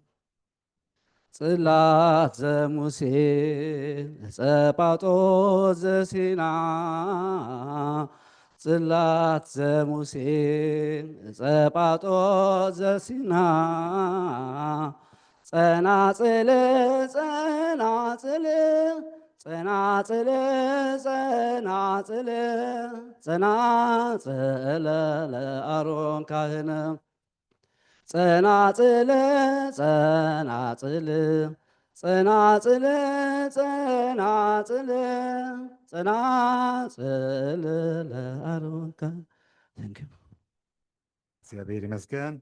ጽላት ዘሙሴ ጸጳጦስ ዘሲና ጽላት ዘሙሴ ጸጳጦስ ዘሲና ጸናጽል ጸናጽል ጸናጽል ጸናጽል ጸናጽል ለአሮን ካህነ ጸናጽል ጸናጽል ጸናጽል ጸናጽል ጸናጽል ለአሮን ካህነ። እግዚአብሔር ይመስገን።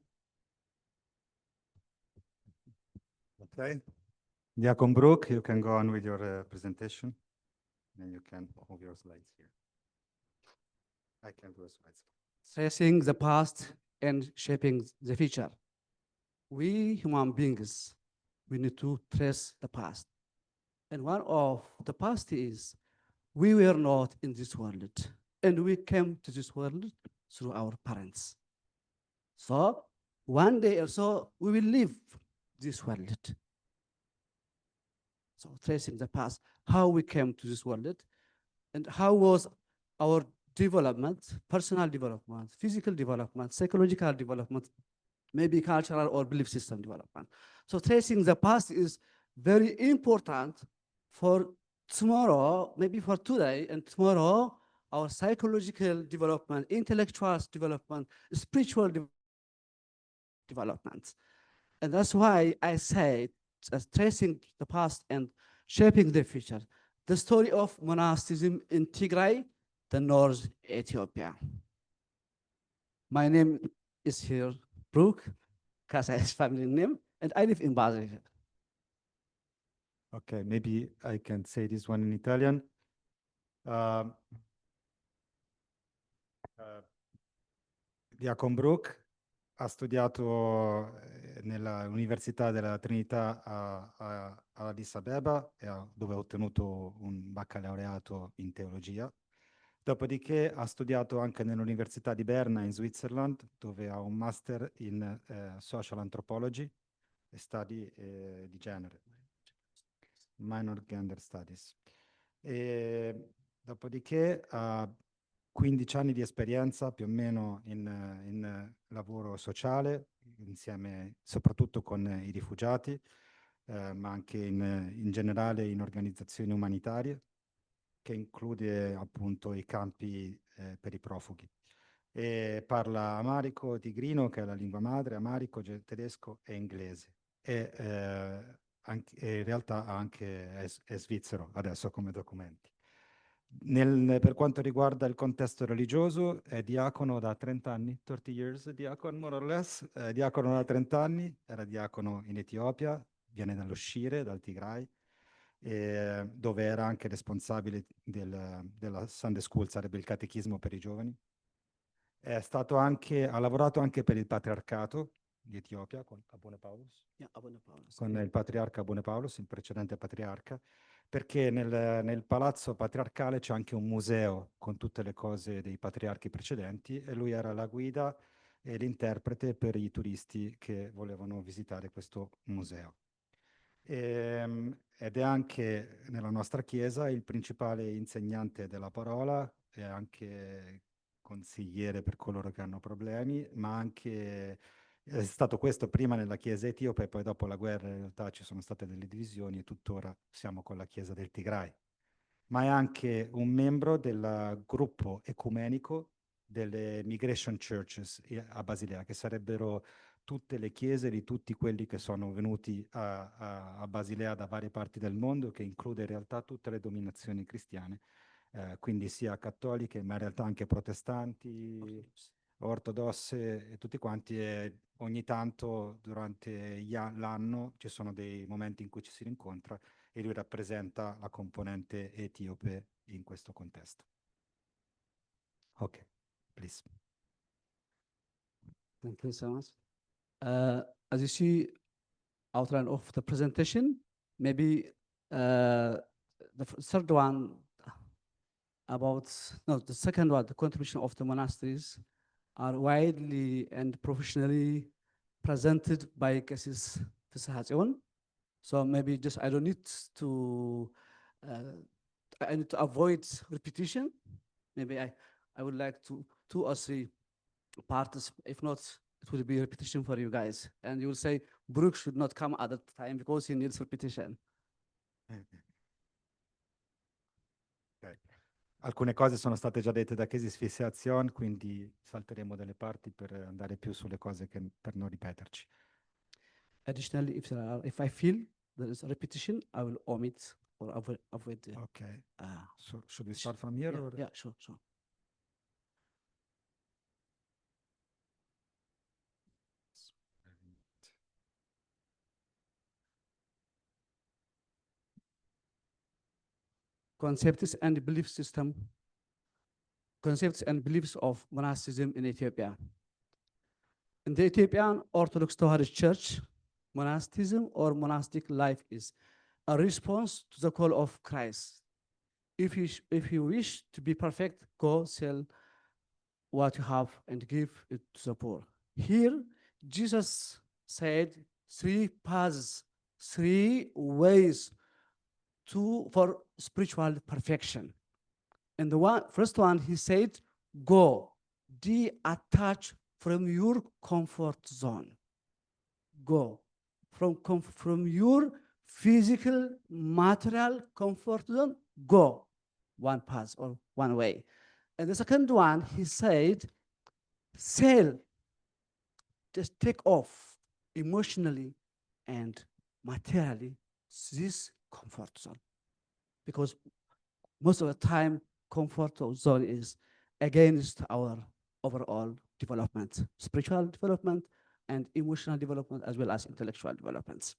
Okay. Diakon Brook, you can go on with your presentation. And you can move your slides here. I can do a slides. Tracing the past and shaping the future. We human beings, we need to trace the past. And one of the past is we were not in this world, and we came to this world through our parents. So one day or so we will leave this world. So tracing the past, how we came to this world, and how was our development, personal development, physical development, psychological development, maybe cultural or belief system development. So tracing the past is very important for tomorrow, maybe for today and tomorrow, our psychological development, intellectual development, spiritual development. And that's why I say tracing the past and shaping the future. The story of monasticism in Tigray, the North Ethiopia. My name is here, Brook, Kasa's family name, and I live in Basel. Okay, maybe I can say this one in Italian. Diakon Brook ha studiato nell'Università della Trinità a Addis Abeba, dove ha ottenuto un baccalaureato in teologia. Dopodiché ha studiato anche nell'Università di Berna in Switzerland, dove ha un master in social anthropology e studi di genere, minor gender studies. E dopodiché ha 15 anni di esperienza più o meno in lavoro sociale, insieme soprattutto con i rifugiati, ma anche in generale in organizzazioni umanitarie, che include appunto i campi per i profughi. E parla amarico, tigrino, che è la lingua madre, amarico, tedesco e inglese. E in realtà è svizzero adesso come documenti. Per quanto riguarda il contesto religioso, è diacono da 30 anni, 30 years, diacono more or less, diacono da 30 anni, era diacono in Etiopia, viene dallo Shire, dal Tigray, dove era anche responsabile della Sunday School, sarebbe il catechismo per i giovani. Ha lavorato anche per il patriarcato di Etiopia con Abone Paulus, con il patriarca Abone Paulus, il precedente patriarca, perché nel palazzo patriarcale c'è anche un museo con tutte le cose dei patriarchi precedenti e lui era la guida e l'interprete per i turisti che volevano visitare questo museo. Ed è anche nella nostra Chiesa il principale insegnante della parola, è anche consigliere per coloro che hanno problemi, ma anche è stato questo prima nella Chiesa etiope e poi dopo la guerra in realtà ci sono state delle divisioni e tuttora siamo con la Chiesa del Tigray. Ma è anche un membro del gruppo ecumenico delle Migration Churches a Basilea, che sarebbero tutte le chiese di tutti quelli che sono venuti a Basilea da varie parti del mondo, che include in realtà tutte le dominazioni cristiane, quindi sia cattoliche, ma in realtà anche protestanti, ortodosse e tutti quanti, e ogni tanto durante l'anno ci sono dei momenti in cui ci si rincontra e lui rappresenta la componente etiope in questo contesto. Ok, please. Thank you so much. As you see, outline of the presentation, maybe the third one the second one, the contribution of the monasteries are widely and professionally presented by Cassis Fisahatzion. So maybe just I don't need to, I need to avoid repetition. Maybe I would like to 2 or 3 parts. If not, it will be repetition for you guys. And you will say, Brooke should not come at that time because he needs repetition. Okay. Alcune cose sono state già dette da Chiesa Fisahatzion, quindi salteremo delle parti per andare più sulle cose per non ripeterci. Additionally, if I feel there is a repetition, I will omit or avoid the. Okay. So should we start from here? Yeah, or? yeah, sure. Concepts and belief system. Concepts and beliefs of monasticism in Ethiopia. In the Ethiopian Orthodox Tewahedo Church, monasticism or monastic life is a response to the call of Christ. If you wish to be perfect, go sell what you have and give it to the poor. Here, Jesus said 3 paths, 3 ways for spiritual perfection. And the first one, he said, go, detach from your comfort zone. Go from your physical, material comfort zone, go. One path or one way. And the second one, he said, sell, just take off emotionally and materially this comfort zone. Because most of the time, comfort zone is against our overall development, spiritual development and emotional development, as well as intellectual developments.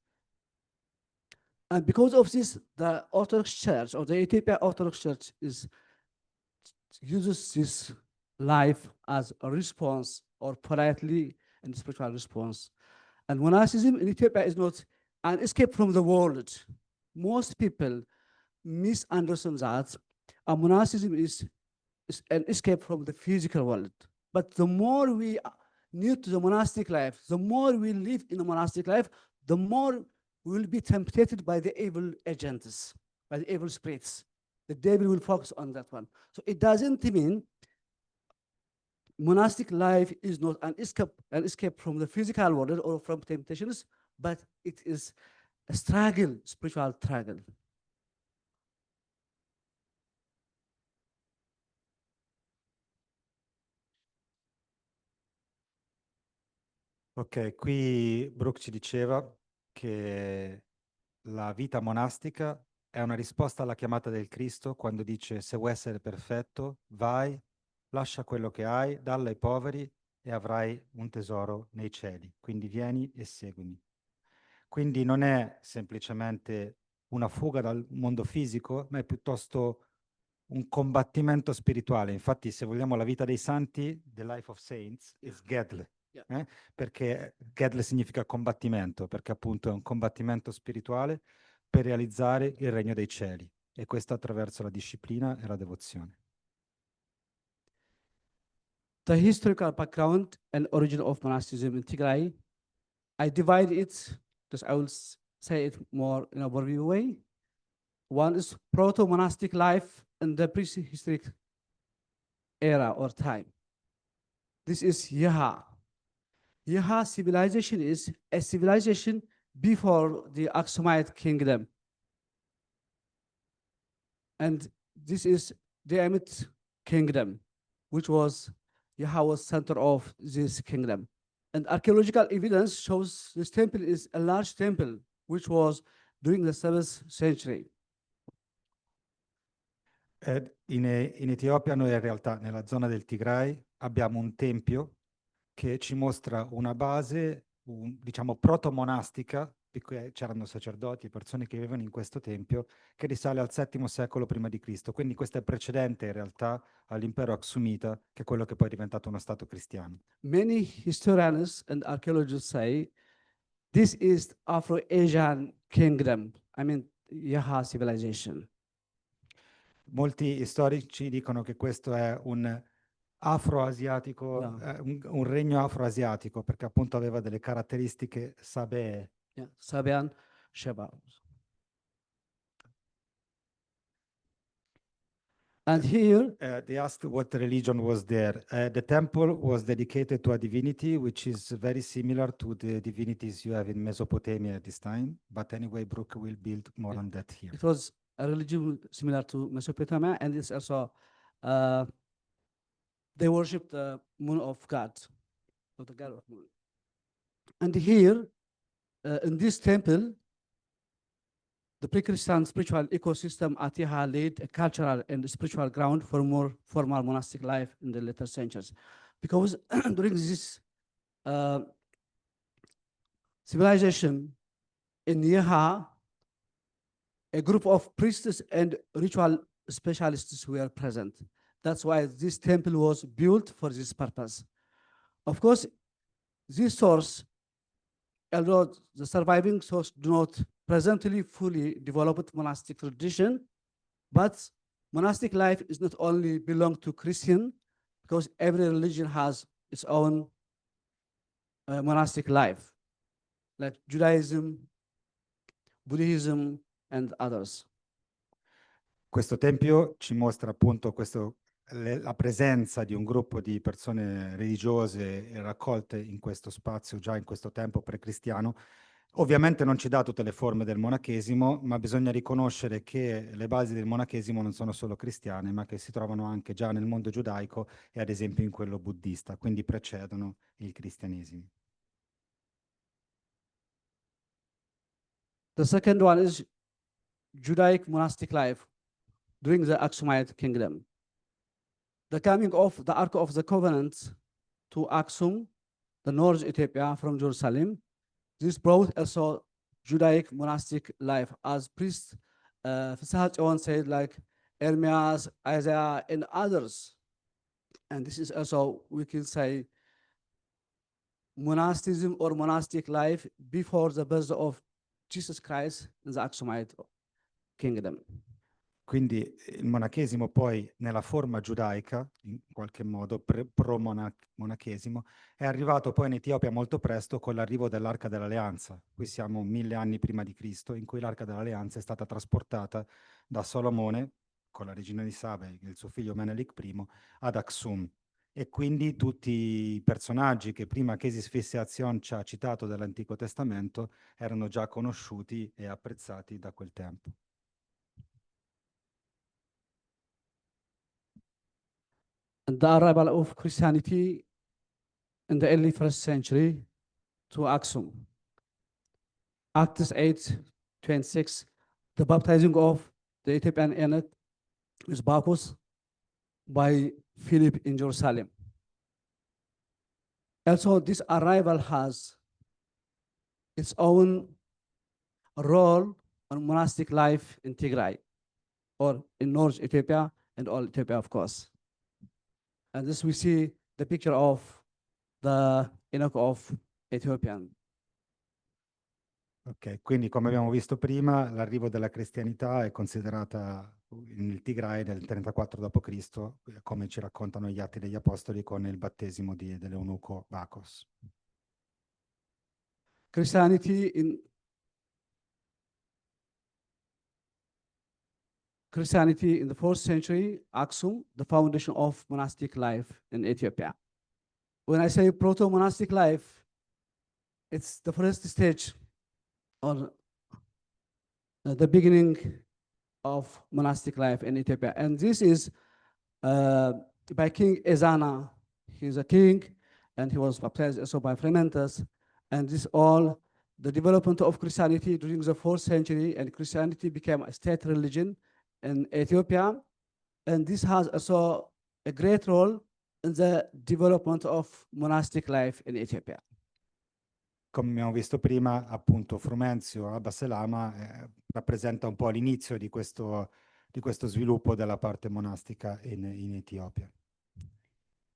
And because of this, the Orthodox Church or the Ethiopian Orthodox Church uses this life as a response or politely and spiritual response. And monasticism in Ethiopia is not an escape from the world. Most people misunderstand that monasticism is an escape from the physical world. But the more we are new to the monastic life, the more we live in the monastic life, the more we will be tempted by the evil agents, by the evil spirits. The devil will focus on that one. So it doesn't mean monastic life is not an escape from the physical world or from temptations, but it is a struggle, spiritual struggle. Ok, qui Brooke ci diceva che la vita monastica è una risposta alla chiamata del Cristo quando dice: se vuoi essere perfetto, vai, lascia quello che hai, dalla ai poveri e avrai un tesoro nei cieli. Quindi vieni e seguimi. Quindi non è semplicemente una fuga dal mondo fisico, ma è piuttosto un combattimento spirituale. Infatti, se vogliamo, la vita dei santi, the life of saints, is gedle. Perché gedle significa combattimento, perché appunto è un combattimento spirituale per realizzare il regno dei cieli, e questo attraverso la disciplina e la devozione. The historical background and origin of monasticism in Tigray, I divide it, because I will say it more in a overview way. One is proto-monastic life in the prehistoric era or time. This is Yaha. Yaha civilization is a civilization before the Aksumite kingdom. And this is the Amit kingdom, which was Yaha was center of this kingdom. And archaeological evidence shows this temple is a large temple, which was during the 7th century. In Etiopia noi in realtà nella zona del Tigray abbiamo un tempio che ci mostra una base, diciamo, proto-monastica, perché c'erano sacerdoti e persone che vivevano in questo tempio, che risale al VII secolo prima di Cristo. Quindi questo è precedente in realtà all'impero Aksumita, che è quello che poi è diventato uno stato cristiano. Many historians and archaeologists say this is Afro-Asian kingdom. I mean, Yaha civilization. Molti storici dicono che questo è un afroasiatico, un regno afroasiatico, perché appunto aveva delle caratteristiche sabee. Yeah, Sabian, Sheba. And here, they asked what religion was there. The temple was dedicated to a divinity, which is very similar to the divinities you have in Mesopotamia at this time. But anyway, Brooke will build more on that here. it was a religion similar to Mesopotamia, and it's also they worship the moon of God, of the god of moon. And here, in this temple, the pre-Christian spiritual ecosystem at Yaha laid a cultural and spiritual ground for more formal monastic life in the later centuries. Because during this civilization in Yaha, a group of priests and ritual specialists were present. That's why this temple was built for this purpose. Of course, this source, although the surviving source do not presently fully developed monastic tradition, but monastic life is not only belong to Christian, because every religion has its own monastic life, like Judaism, Buddhism, and others. Questo tempio ci mostra appunto la presenza di un gruppo di persone religiose raccolte in questo spazio, già in questo tempo pre-cristiano. Ovviamente non ci dà tutte le forme del monachesimo, ma bisogna riconoscere che le basi del monachesimo non sono solo cristiane, ma che si trovano anche già nel mondo giudaico e ad esempio in quello buddista, quindi precedono il cristianesimo. The second one is Judaic monastic life during the Aksumite kingdom. The coming of the Ark of the Covenant to Aksum, the North Ethiopia from Jerusalem, this brought also Judaic monastic life, as priest Fisahach said, like Ermias, Isaiah, and others. And this is also, we can say, monasticism or monastic life before the birth of Jesus Christ in the Aksumite kingdom. Quindi il monachesimo poi nella forma giudaica, in qualche modo pro-monachesimo, è arrivato poi in Etiopia molto presto con l'arrivo dell'Arca dell'Alleanza. Qui siamo 1000 anni prima di Cristo, in cui l'Arca dell'Alleanza è stata trasportata da Solomone, con la regina di Saba e il suo figlio Menelik I, ad Aksum. E quindi tutti i personaggi che prima Chesis Fisseation ci ha citato dall'Antico Testamento erano già conosciuti e apprezzati da quel tempo. The arrival of Christianity in the early 1st century to Aksum. Acts 8:26, the baptizing of the Ethiopian eunuch is Bacchus by Philip in Jerusalem. Also, this arrival has its own role on monastic life in Tigray, or in North Ethiopia and all Ethiopia, of course. And this we see the picture of the eunuch of Ethiopian. Ok, quindi come abbiamo visto prima, l'arrivo della cristianità è considerata nel Tigray del 34 d.C., come ci raccontano gli Atti degli Apostoli con il battesimo dell'eunuco Bacchus. Christianity in the 4th century, Aksum, the foundation of monastic life in Ethiopia. When I say proto-monastic life, it's the first stage or the beginning of monastic life in Ethiopia. And this is by King Ezana. He's a king, and he was baptized also by Frementus. And this all, the development of Christianity during the 4th century, and Christianity became a state religion in Ethiopia. And this has also a great role in the development of monastic life in Ethiopia. Come abbiamo visto prima, appunto, Frumenzio Abbaselama rappresenta un po' l'inizio di questo sviluppo della parte monastica in Etiopia.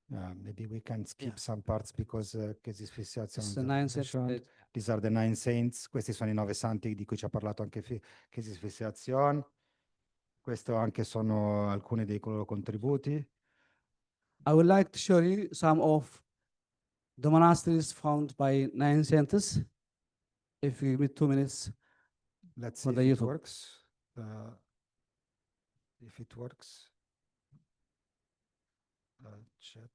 Maybe we can skip some parts because It's the 9 century. These are the 9 saints. Questi sono i 9 santi di cui ci ha parlato anche Chiesa. Questi anche sono alcuni dei loro contributi. I would like to show you some of the monasteries found by 9 saints. If you give me 2 minutes. Let's see For if the it YouTube. works. If it works. Chat.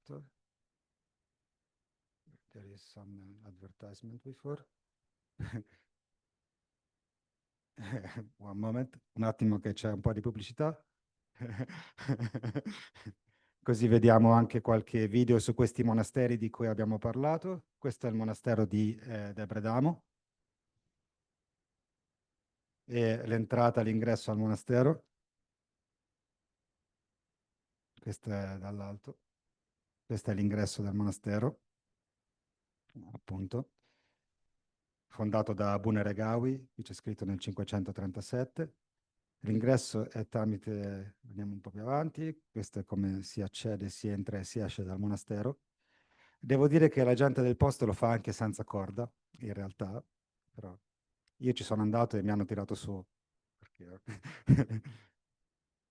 There is some advertisement before. One moment, un attimo che c'è un po' di pubblicità. Così vediamo anche qualche video su questi monasteri di cui abbiamo parlato. Questo è il monastero di Debredamo. E l'entrata, l'ingresso al monastero. Questo è dall'alto. Questo è l'ingresso del monastero, appunto. Fondato da Abune Regawi, qui c'è scritto nel 537. L'ingresso è tramite, andiamo un po' più avanti, questo è come si accede, si entra e si esce dal monastero. Devo dire che la gente del posto lo fa anche senza corda, in realtà, però io ci sono andato e mi hanno tirato su. Perché...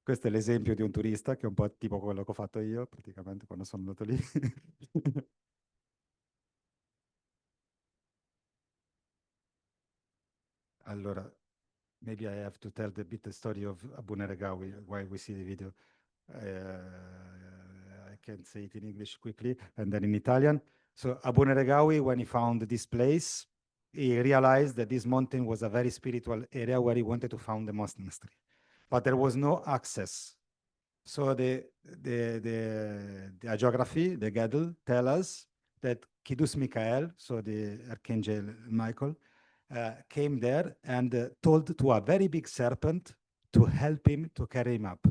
Questo è l'esempio di un turista, che è un po' tipo quello che ho fatto io, praticamente, quando sono andato lì. Allora, maybe I have to tell the story of Abune Regawi while we see the video. I can say it in English quickly and then in Italian. So Abune Regawi, when he found this place, he realized that this mountain was a very spiritual area where he wanted to found the monastery, but there was no access. So the geography, the Gadol, tell us that Kidus Michael, so the Archangel Michael, came there and told to a very big serpent to help him to carry him up.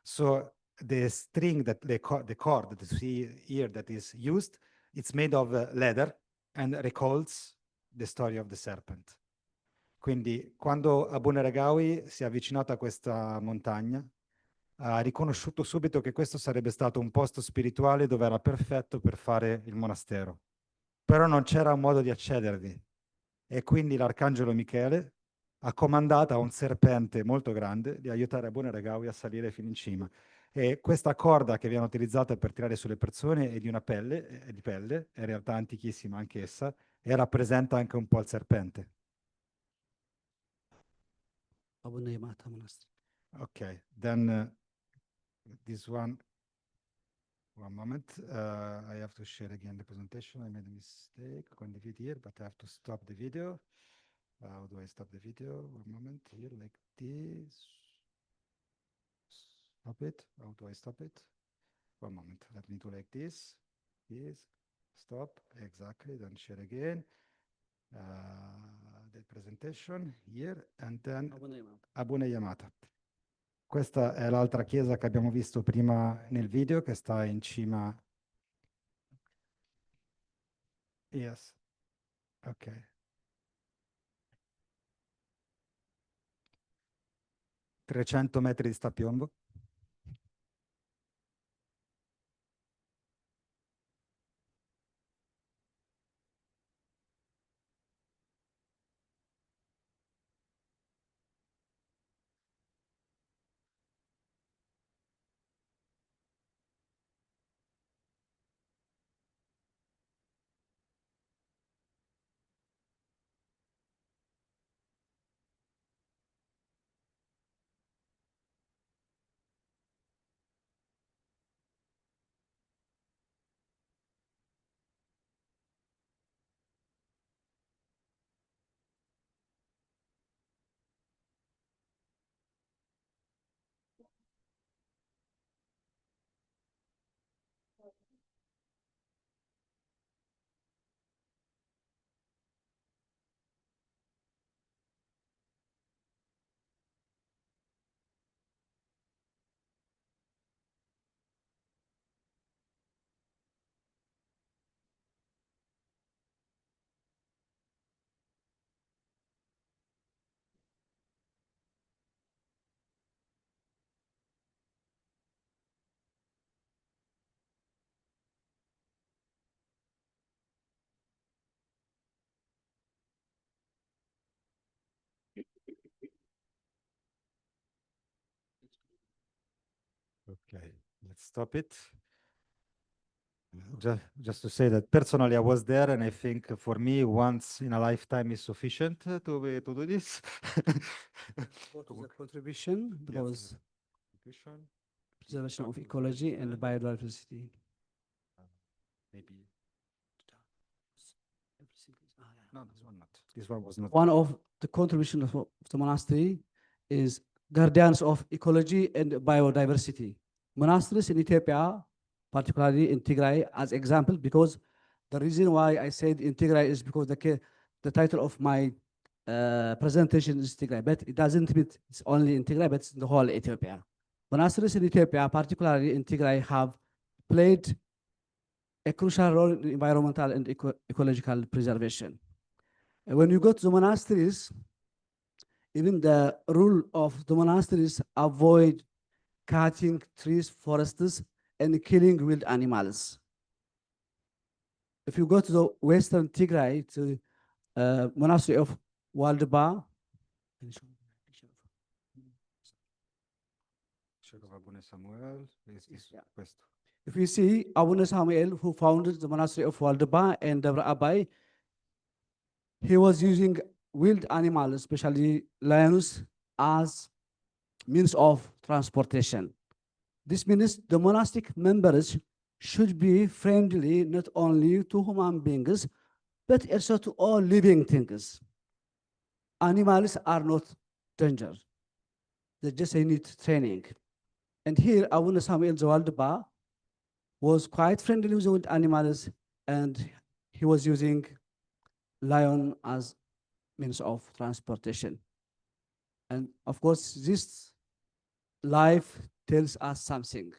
So the string, that the cord that you see here that is used, it's made of leather and recalls the story of the serpent. Quindi quando Abune Regawi si è avvicinato a questa montagna, ha riconosciuto subito che questo sarebbe stato un posto spirituale dove era perfetto per fare il monastero. Però non c'era un modo di accedervi. E quindi l'arcangelo Michele ha comandato a un serpente molto grande di aiutare Abune Regawi a salire fino in cima. E questa corda che viene utilizzata per tirare sulle persone è di una pelle, è di pelle, è in realtà antichissima anch'essa, e rappresenta anche un po' il serpente. Ok, then this one moment. I have to share again the presentation. I made a mistake on the video, but I have to stop the video. How do I stop the video? One moment, here, like this. Stop it. How do I stop it? One moment. Let me do like this. This. Stop. Exactly. Then share again. The presentation here, and then Abune Yamata. Questa è l'altra chiesa che abbiamo visto prima nel video, che sta in cima. Yes. Ok. 300 metri di stapiombo. Okay, let's stop it. Just to say that personally I was there, and I think for me once in a lifetime is sufficient to do this. What is the contribution? Yeah, Because contribution, preservation of ecology and biodiversity. maybe. No, this one not. This one was not. One of the contributions of the monastery is guardians of ecology and biodiversity. Monasteries in Ethiopia, particularly in Tigray, as example, because the reason why I said in Tigray is because the title of my presentation is Tigray, but it doesn't mean it's only in Tigray, but it's in the whole Ethiopia. Monasteries in Ethiopia, particularly in Tigray, have played a crucial role in environmental and ecological preservation. And when you go to the monasteries, even the rule of the monasteries avoid cutting trees, forests, and killing wild animals. If you go to the Western Tigray, to monastery of Waldeba, Samuel is questo. if you see Abune Samuel, who founded the monastery of Waldeba and Devra Abai, he was using wild animals, especially lions, as means of transportation. This means the monastic members should be friendly not only to human beings, but also to all living things. Animals are not danger. They just need training. And here, Abuna Samuel Zawaldaba was quite friendly with animals, and he was using lion as means of transportation. And of course, this life tells us something.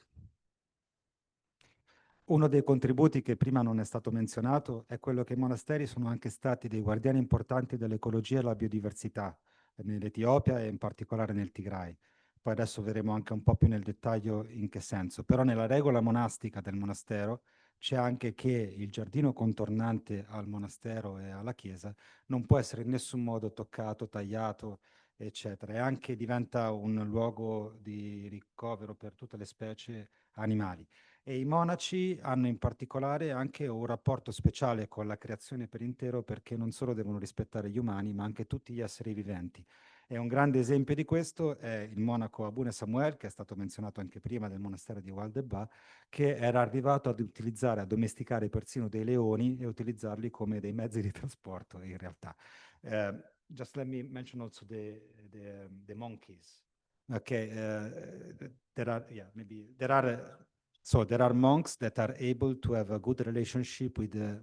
Uno dei contributi che prima non è stato menzionato è quello che i monasteri sono anche stati dei guardiani importanti dell'ecologia e della biodiversità nell'Etiopia e in particolare nel Tigray. Poi adesso vedremo anche un po' più nel dettaglio in che senso. Però nella regola monastica del monastero c'è anche che il giardino contornante al monastero e alla chiesa non può essere in nessun modo toccato, tagliato, eccetera. E anche diventa un luogo di ricovero per tutte le specie animali. E i monaci hanno in particolare anche un rapporto speciale con la creazione per intero, perché non solo devono rispettare gli umani, ma anche tutti gli esseri viventi. E un grande esempio di questo è il monaco Abune Samuel, che è stato menzionato anche prima del monastero di Waldeba, che era arrivato ad utilizzare, a domesticare persino dei leoni e utilizzarli come dei mezzi di trasporto in realtà. Just let me mention also the monkeys. Okay, there are monks that are able to have a good relationship with the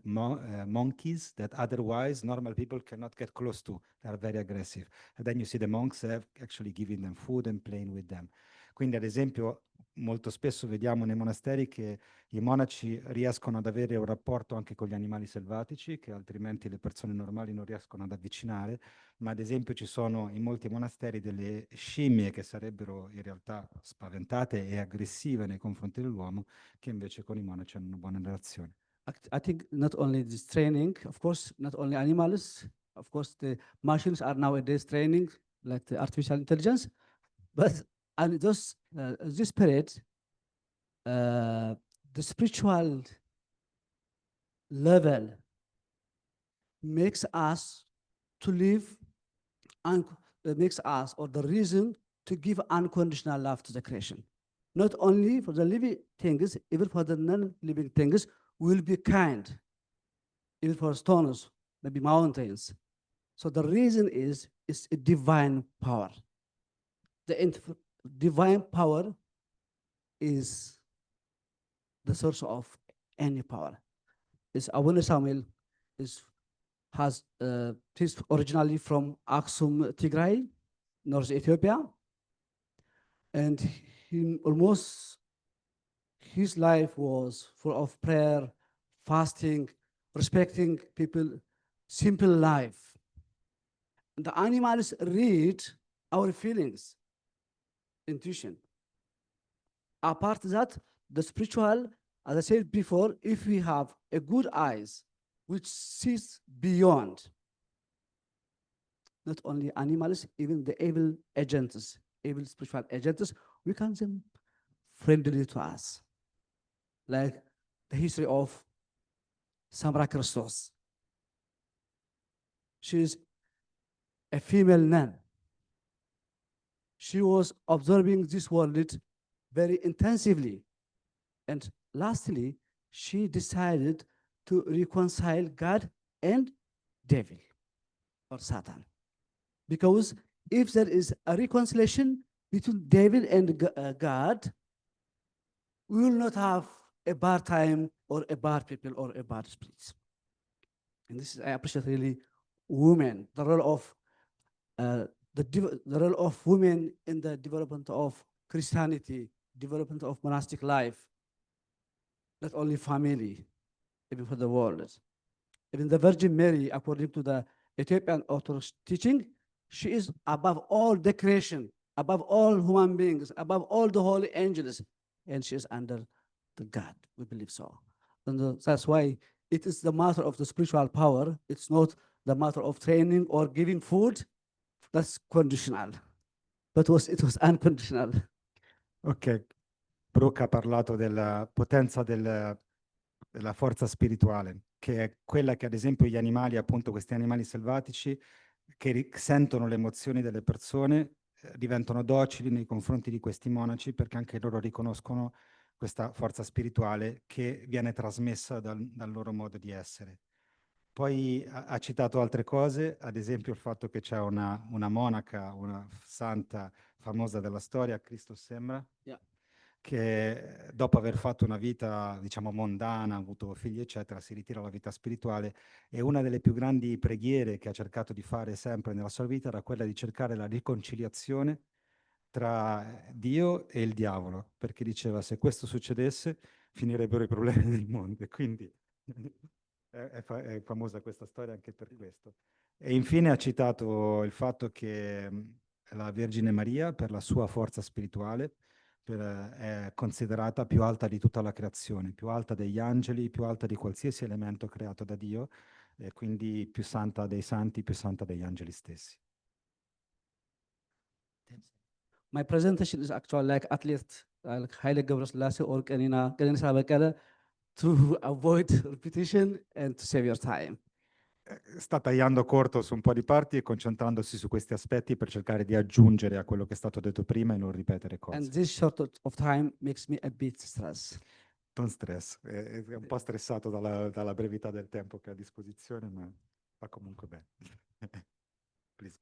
monkeys that otherwise normal people cannot get close to. They are very aggressive. And then you see the monks actually giving them food and playing with them. Quindi ad esempio molto spesso vediamo nei monasteri che i monaci riescono ad avere un rapporto anche con gli animali selvatici che altrimenti le persone normali non riescono ad avvicinare, ma ad esempio ci sono in molti monasteri delle scimmie che sarebbero in realtà spaventate e aggressive nei confronti dell'uomo, che invece con i monaci hanno una buona relazione. I think not only this training, of course, not only animals, of course, the machines are nowadays training, like the artificial intelligence, but and this period, the spiritual level makes us to live, and makes us, or the reason to give unconditional love to the creation. Not only for the living things, even for the non-living things, we will be kind, even for stones, maybe mountains. So the reason is a divine power. The divine power is the source of any power. Is Abune Samuel is originally from Aksum, Tigray, North Ethiopia, and his life was full of prayer, fasting, respecting people, simple life. The animals read our feelings, intuition. Apart that, the spiritual, as I said before, if we have a good eyes, which sees beyond, not only animals, even the evil agents, evil spiritual agents, we can friendly to us, like the history of Samra Christos. She is a female nun. She was observing this world very intensively. And lastly, she decided to reconcile God and devil or Satan. Because if there is a reconciliation between devil and God, we will not have a bad time or a bad people or a bad spirit. And this is, I appreciate really women, the role of the role of women in the development of Christianity, development of monastic life, not only family, even for the world. Even the Virgin Mary, according to the Ethiopian Orthodox teaching, she is above all the creation, above all human beings, above all the holy angels, and she is under the God. We believe so. And that's why it is the matter of the spiritual power. It's not the matter of training or giving food. That's conditional. But it was unconditional. Ok, Brooke ha parlato della potenza della forza spirituale, che è quella che ad esempio gli animali, appunto questi animali selvatici, che sentono le emozioni delle persone, diventano docili nei confronti di questi monaci perché anche loro riconoscono questa forza spirituale che viene trasmessa dal loro modo di essere. Poi ha citato altre cose, ad esempio il fatto che c'è una monaca, una santa famosa della storia, Cristo sembra, Yeah. che dopo aver fatto una vita, diciamo, mondana, avuto figli, eccetera, si ritira alla vita spirituale e una delle più grandi preghiere che ha cercato di fare sempre nella sua vita era quella di cercare la riconciliazione tra Dio e il diavolo, perché diceva se questo succedesse finirebbero i problemi del mondo. E quindi è famosa questa storia anche per questo. E infine ha citato il fatto che la Vergine Maria, per la sua forza spirituale, è considerata più alta di tutta la creazione, più alta degli angeli, più alta di qualsiasi elemento creato da Dio, e quindi più santa dei santi, più santa degli angeli stessi. My presentation is actually like athlete, like Haile Gebrselassie or Ganina Bekele, to avoid repetition and to save your time. Sta tagliando corto su un po' di parti e concentrandosi su questi aspetti per cercare di aggiungere a quello che è stato detto prima e non ripetere cose. And this short of time makes me a bit stressed. Non stress, è un po' stressato dalla brevità del tempo che ha a disposizione, ma va comunque bene. Please.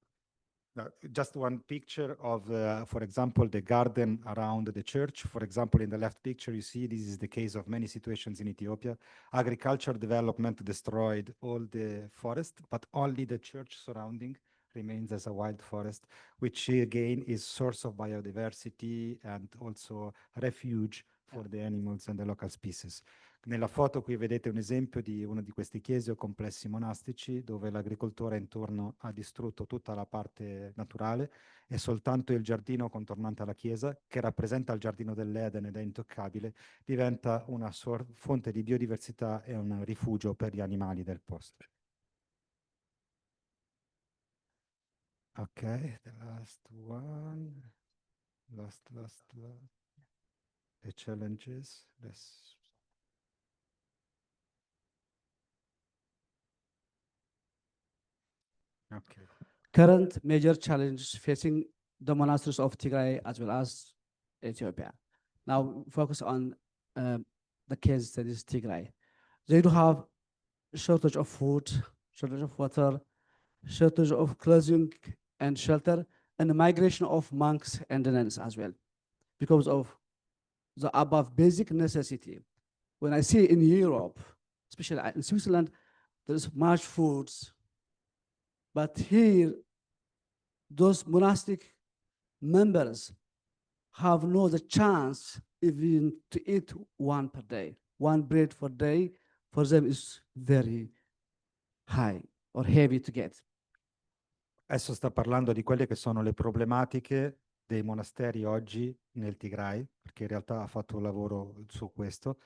Now, just one picture of, for example, the garden around the church. For example, in the left picture, you see this is the case of many situations in Ethiopia. Agriculture development destroyed all the forest, but only the church surrounding remains as a wild forest, which again is source of biodiversity and also refuge for the animals and the local species. Nella foto qui vedete un esempio di uno di questi chiesi o complessi monastici dove l'agricoltore intorno ha distrutto tutta la parte naturale e soltanto il giardino contornante alla chiesa, che rappresenta il giardino dell'Eden ed è intoccabile, diventa una fonte di biodiversità e un rifugio per gli animali del posto. Ok, the last one. Last. The challenges. Okay. Current major challenges facing the monasteries of Tigray as well as Ethiopia. Now focus on the case that is Tigray. They do have shortage of food, shortage of water, shortage of clothing and shelter, and the migration of monks and nuns as well, because of the above basic necessity. When I see in Europe, especially in Switzerland, there is much foods, but here, those monastic members have no the chance even to eat one per day. One bread per day for them is very high or heavy to get. Adesso sta parlando di quelle che sono le problematiche dei monasteri oggi nel Tigray, perché in realtà ha fatto un lavoro su questo,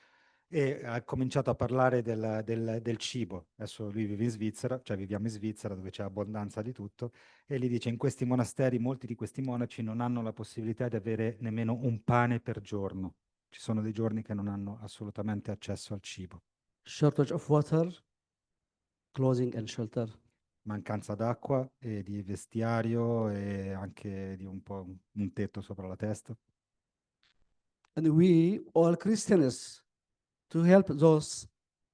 e ha cominciato a parlare del cibo. Adesso lui vive in Svizzera, cioè viviamo in Svizzera dove c'è abbondanza di tutto, e gli dice in questi monasteri molti di questi monaci non hanno la possibilità di avere nemmeno un pane per giorno. Ci sono dei giorni che non hanno assolutamente accesso al cibo. Shortage of water, clothing and shelter. Mancanza d'acqua e di vestiario e anche di un po' un tetto sopra la testa. And we, all Christians, to help those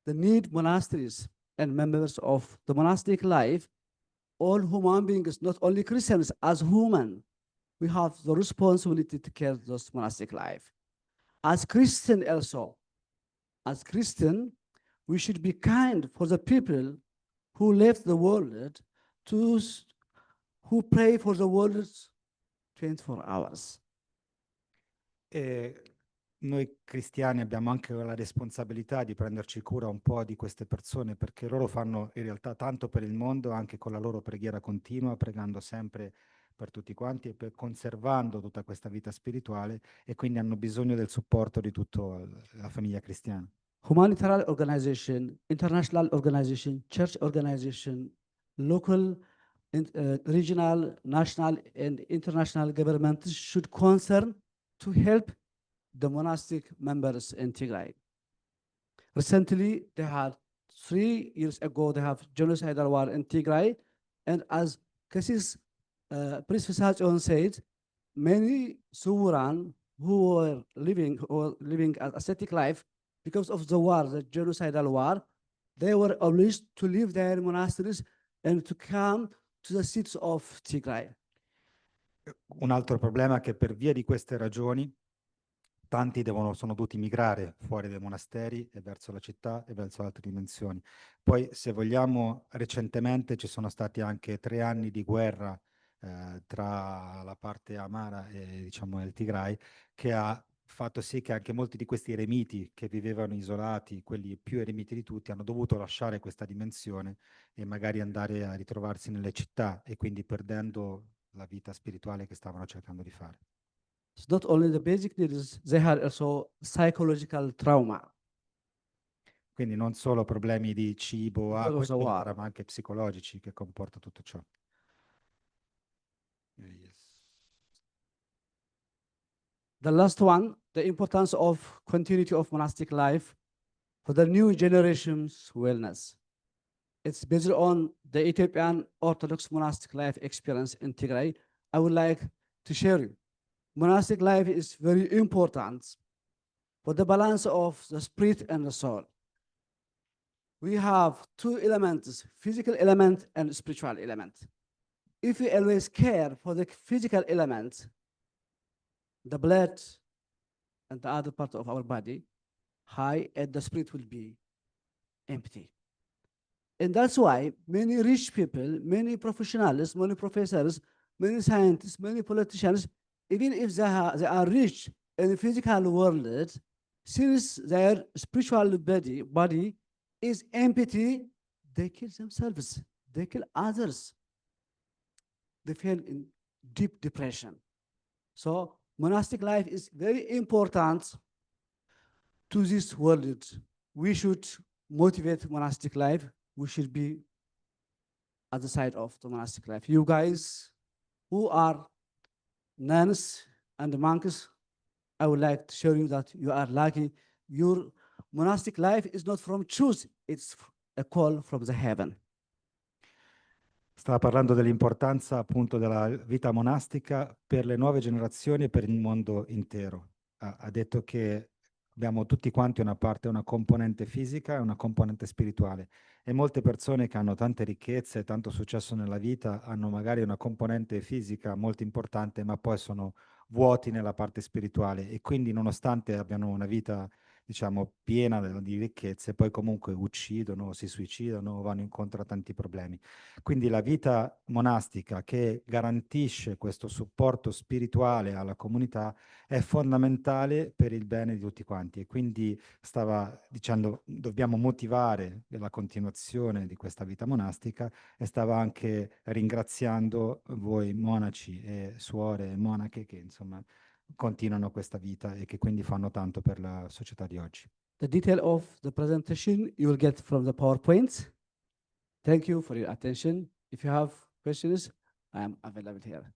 that need monasteries and members of the monastic life, all human beings, not only Christians, as human, we have the responsibility to care those monastic life. As Christian also, as Christian, we should be kind for the people who left the world, who pray for the world 24 hours. E noi cristiani abbiamo anche la responsabilità di prenderci cura un po' di queste persone, perché loro fanno in realtà tanto per il mondo, anche con la loro preghiera continua, pregando sempre per tutti quanti e conservando tutta questa vita spirituale, e quindi hanno bisogno del supporto di tutta la famiglia cristiana. Humanitarian organization, international organization, church organization, local, regional, national, and international governments should concern to help the monastic members in Tigray. Recently, they had 3 years ago, they have genocidal war in Tigray, and as Cassis Priest Visagion said, many Suran who were living an ascetic life because of the war, the genocidal war, they were obliged to leave their monasteries and to come to the cities of Tigray. Un altro problema è che per via di queste ragioni tanti sono dovuti migrare fuori dai monasteri e verso la città e verso altre dimensioni. Poi, se vogliamo, recentemente ci sono stati anche 3 anni di guerra tra la parte amara e diciamo il Tigray, che ha fatto sì che anche molti di questi eremiti che vivevano isolati, quelli più eremiti di tutti, hanno dovuto lasciare questa dimensione e magari andare a ritrovarsi nelle città, e quindi perdendo la vita spirituale che stavano cercando di fare. It's not only the basic needs, they had also psychological trauma. Quindi non solo problemi di cibo, Because acqua, of the war. eccetera, ma anche psicologici che comporta tutto ciò. Yes. The last one, the importance of continuity of monastic life for the new generation's wellness. It's based on the Ethiopian Orthodox monastic life experience in Tigray. I would like to share you. Monastic life is very important for the balance of the spirit and the soul. We have 2 elements, physical element and spiritual element. If we always care for the physical element, the blood and the other part of our body high, and the spirit will be empty. And that's why many rich people, many professionals, many professors, many scientists, many politicians, even if they are rich in the physical world, since their spiritual body is empty, they kill themselves, they kill others. They fell in deep depression. So monastic life is very important to this world. We should motivate monastic life. We should be at the side of the monastic life. You guys who are nuns and monks, I would like to show you that you are lucky. Your monastic life is not from choose, it's a call from the heaven. Stava parlando dell'importanza appunto della vita monastica per le nuove generazioni e per il mondo intero. Ha detto che abbiamo tutti quanti una componente fisica e una componente spirituale, e molte persone che hanno tante ricchezze e tanto successo nella vita hanno magari una componente fisica molto importante, ma poi sono vuoti nella parte spirituale, e quindi nonostante abbiano una vita diciamo piena di ricchezze, poi comunque uccidono, si suicidano, vanno incontro a tanti problemi. Quindi la vita monastica, che garantisce questo supporto spirituale alla comunità, è fondamentale per il bene di tutti quanti, e quindi stava dicendo dobbiamo motivare la continuazione di questa vita monastica, e stava anche ringraziando voi monaci e suore e monache che insomma continuano questa vita e che quindi fanno tanto per la società di oggi. The detail of the presentation you will get from the PowerPoint. Thank you for your attention. If you have questions, I am available here.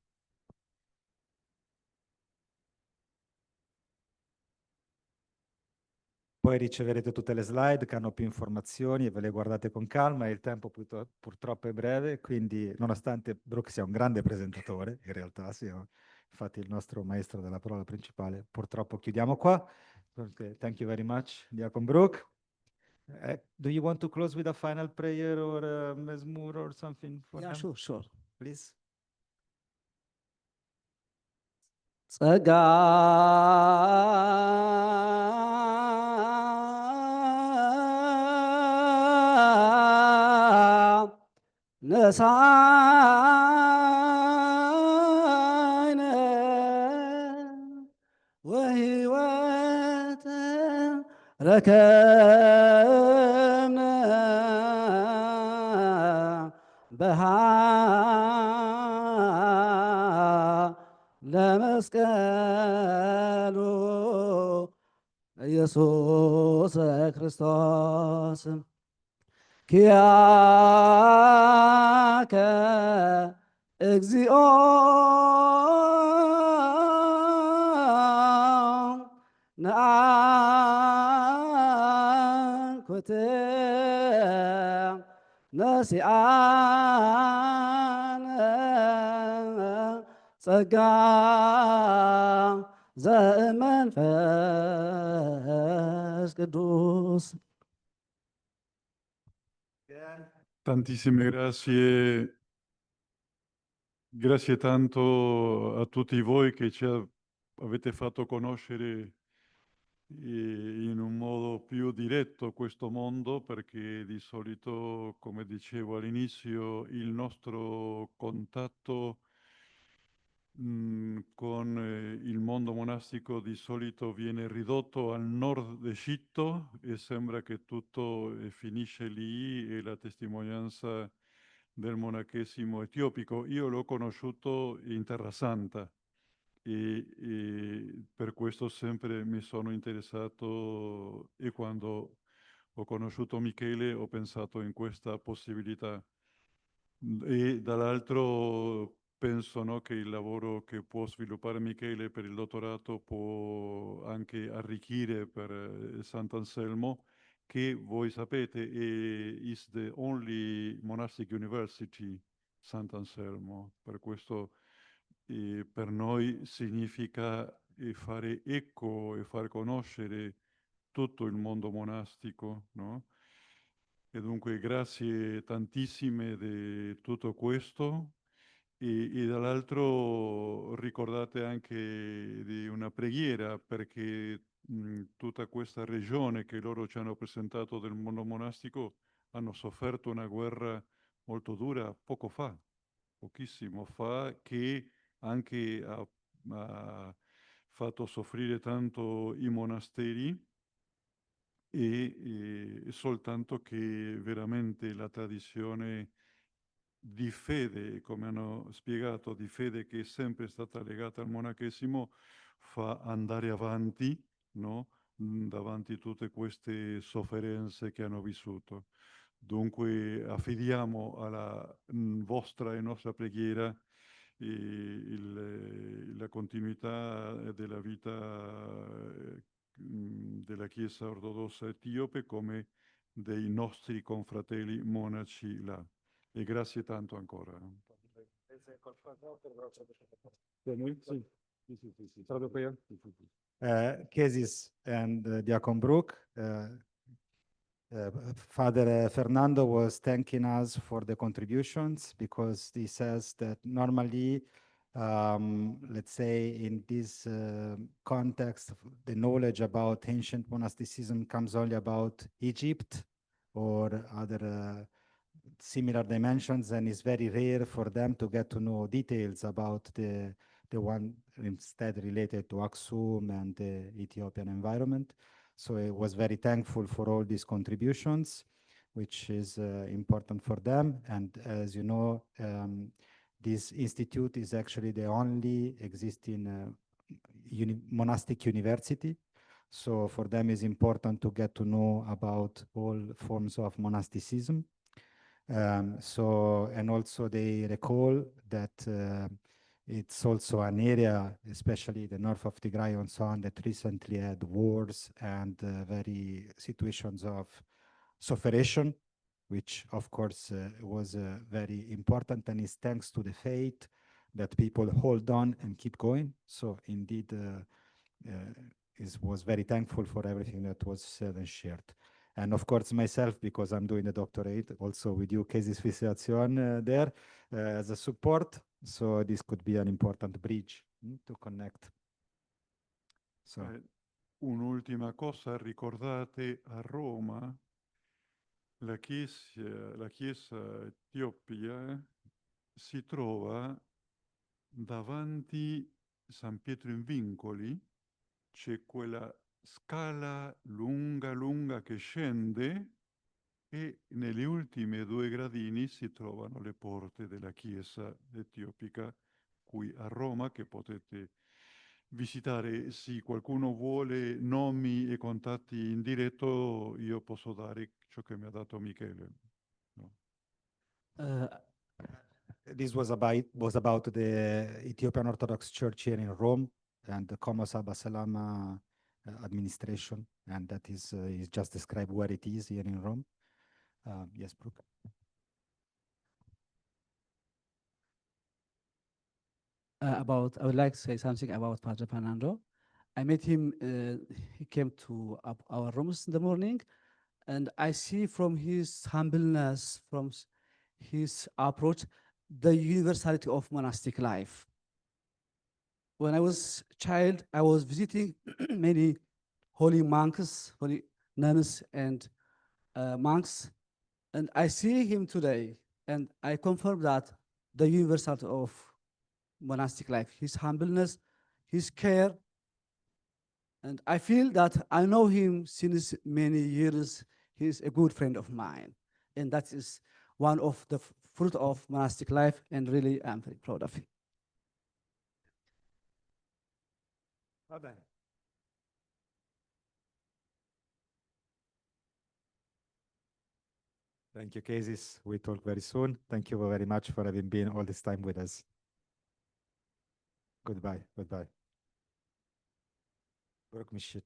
Poi riceverete tutte le slide che hanno più informazioni e ve le guardate con calma, e il tempo purtroppo è breve, quindi nonostante Brooke sia un grande presentatore, in realtà sia infatti il nostro maestro della parola principale, purtroppo chiudiamo qua. Okay, thank you very much, Diacon Brooke. Do you want to close with a final prayer or a mezmur or something for Yeah, them? sure. Please. ጸጋ ነሣእነ ወሕይወተ ረከብነ ለመስቀሉ ኢየሱስ ክርስቶስ ኪያከ እግዚኦ ነአኩት ነሲአነ ጸጋ ዘእመንፈስ ቅዱስ Tantissime grazie, grazie tanto a tutti voi che avete fatto conoscere in un modo più diretto questo mondo, perché di solito, come dicevo all'inizio, il nostro contatto con il mondo monastico di solito viene ridotto al nord d'Egitto e sembra che tutto finisce lì, e la testimonianza del monachesimo etiopico. Io l'ho conosciuto in Terra Santa e per questo sempre mi sono interessato, e quando ho conosciuto Michele ho pensato in questa possibilità. E dall'altro penso, no, che il lavoro che può sviluppare Michele per il dottorato può anche arricchire per Sant'Anselmo, che voi sapete is the only monastic university, Sant'Anselmo. Per questo per noi significa fare eco e far conoscere tutto il mondo monastico, no? E dunque grazie tantissime di tutto questo, e dall'altro ricordate anche di una preghiera, perché tutta questa regione che loro ci hanno presentato del mondo monastico hanno sofferto una guerra molto dura poco fa, pochissimo fa, che anche ha fatto soffrire tanto i monasteri, e soltanto che veramente la tradizione di fede, come hanno spiegato, di fede che è sempre stata legata al monachesimo, fa andare avanti, no? Davanti a tutte queste sofferenze che hanno vissuto. Dunque affidiamo alla vostra e nostra preghiera la continuità della vita della Chiesa ortodossa etiope come dei nostri confratelli monaci là. E grazie tanto ancora. Kesis and Diacon Brooke, Father Fernando was thanking us for the contributions, because he says that normally, let's say in this context, the knowledge about ancient monasticism comes only about Egypt or other similar dimensions, and it's very rare for them to get to know details about the one instead related to Aksum and the Ethiopian environment. So I was very thankful for all these contributions, which is important for them. And as you know, this institute is actually the only existing monastic university. So for them it's important to get to know about all forms of monasticism. And also they recall that It's also an area, especially the north of Tigray and so on, that recently had wars and very situations of sufferation, which of course was very important, and is thanks to the faith that people hold on and keep going. So indeed, was very thankful for everything that was said and shared. And of course, myself, because I'm doing the doctorate, also with you, Cases Fissation there as a support. So this could be an important bridge to connect. So. Un'ultima cosa, ricordate a Roma la chiesa etiopia si trova davanti San Pietro in Vincoli, c'è quella scala lunga che scende e nelle ultime 2 gradini si trovano le porte della chiesa etiopica qui a Roma, che potete visitare. Se qualcuno vuole nomi e contatti in diretto, io posso dare ciò che mi ha dato Michele. No. This was about the Ethiopian Orthodox Church here in Rome and the Komos Abba Salama administration, and that is just describe where it is here in Rome. Yes, Brooke. I would like to say something about Padre Fernando. I met him, he came to our rooms in the morning, and I see from his humbleness, from his approach, the universality of monastic life. When I was a child, I was visiting many holy monks, holy nuns and monks, and I see him today, and I confirm that the universality of monastic life, his humbleness, his care, and I feel that I know him since many years. He's a good friend of mine, and that is one of the fruit of monastic life, and really I'm very proud of him. Va bene. Thank you, Cases. We talk very soon. Thank you very much for having been all this time with us. Goodbye. Goodbye. Brooke Mishit.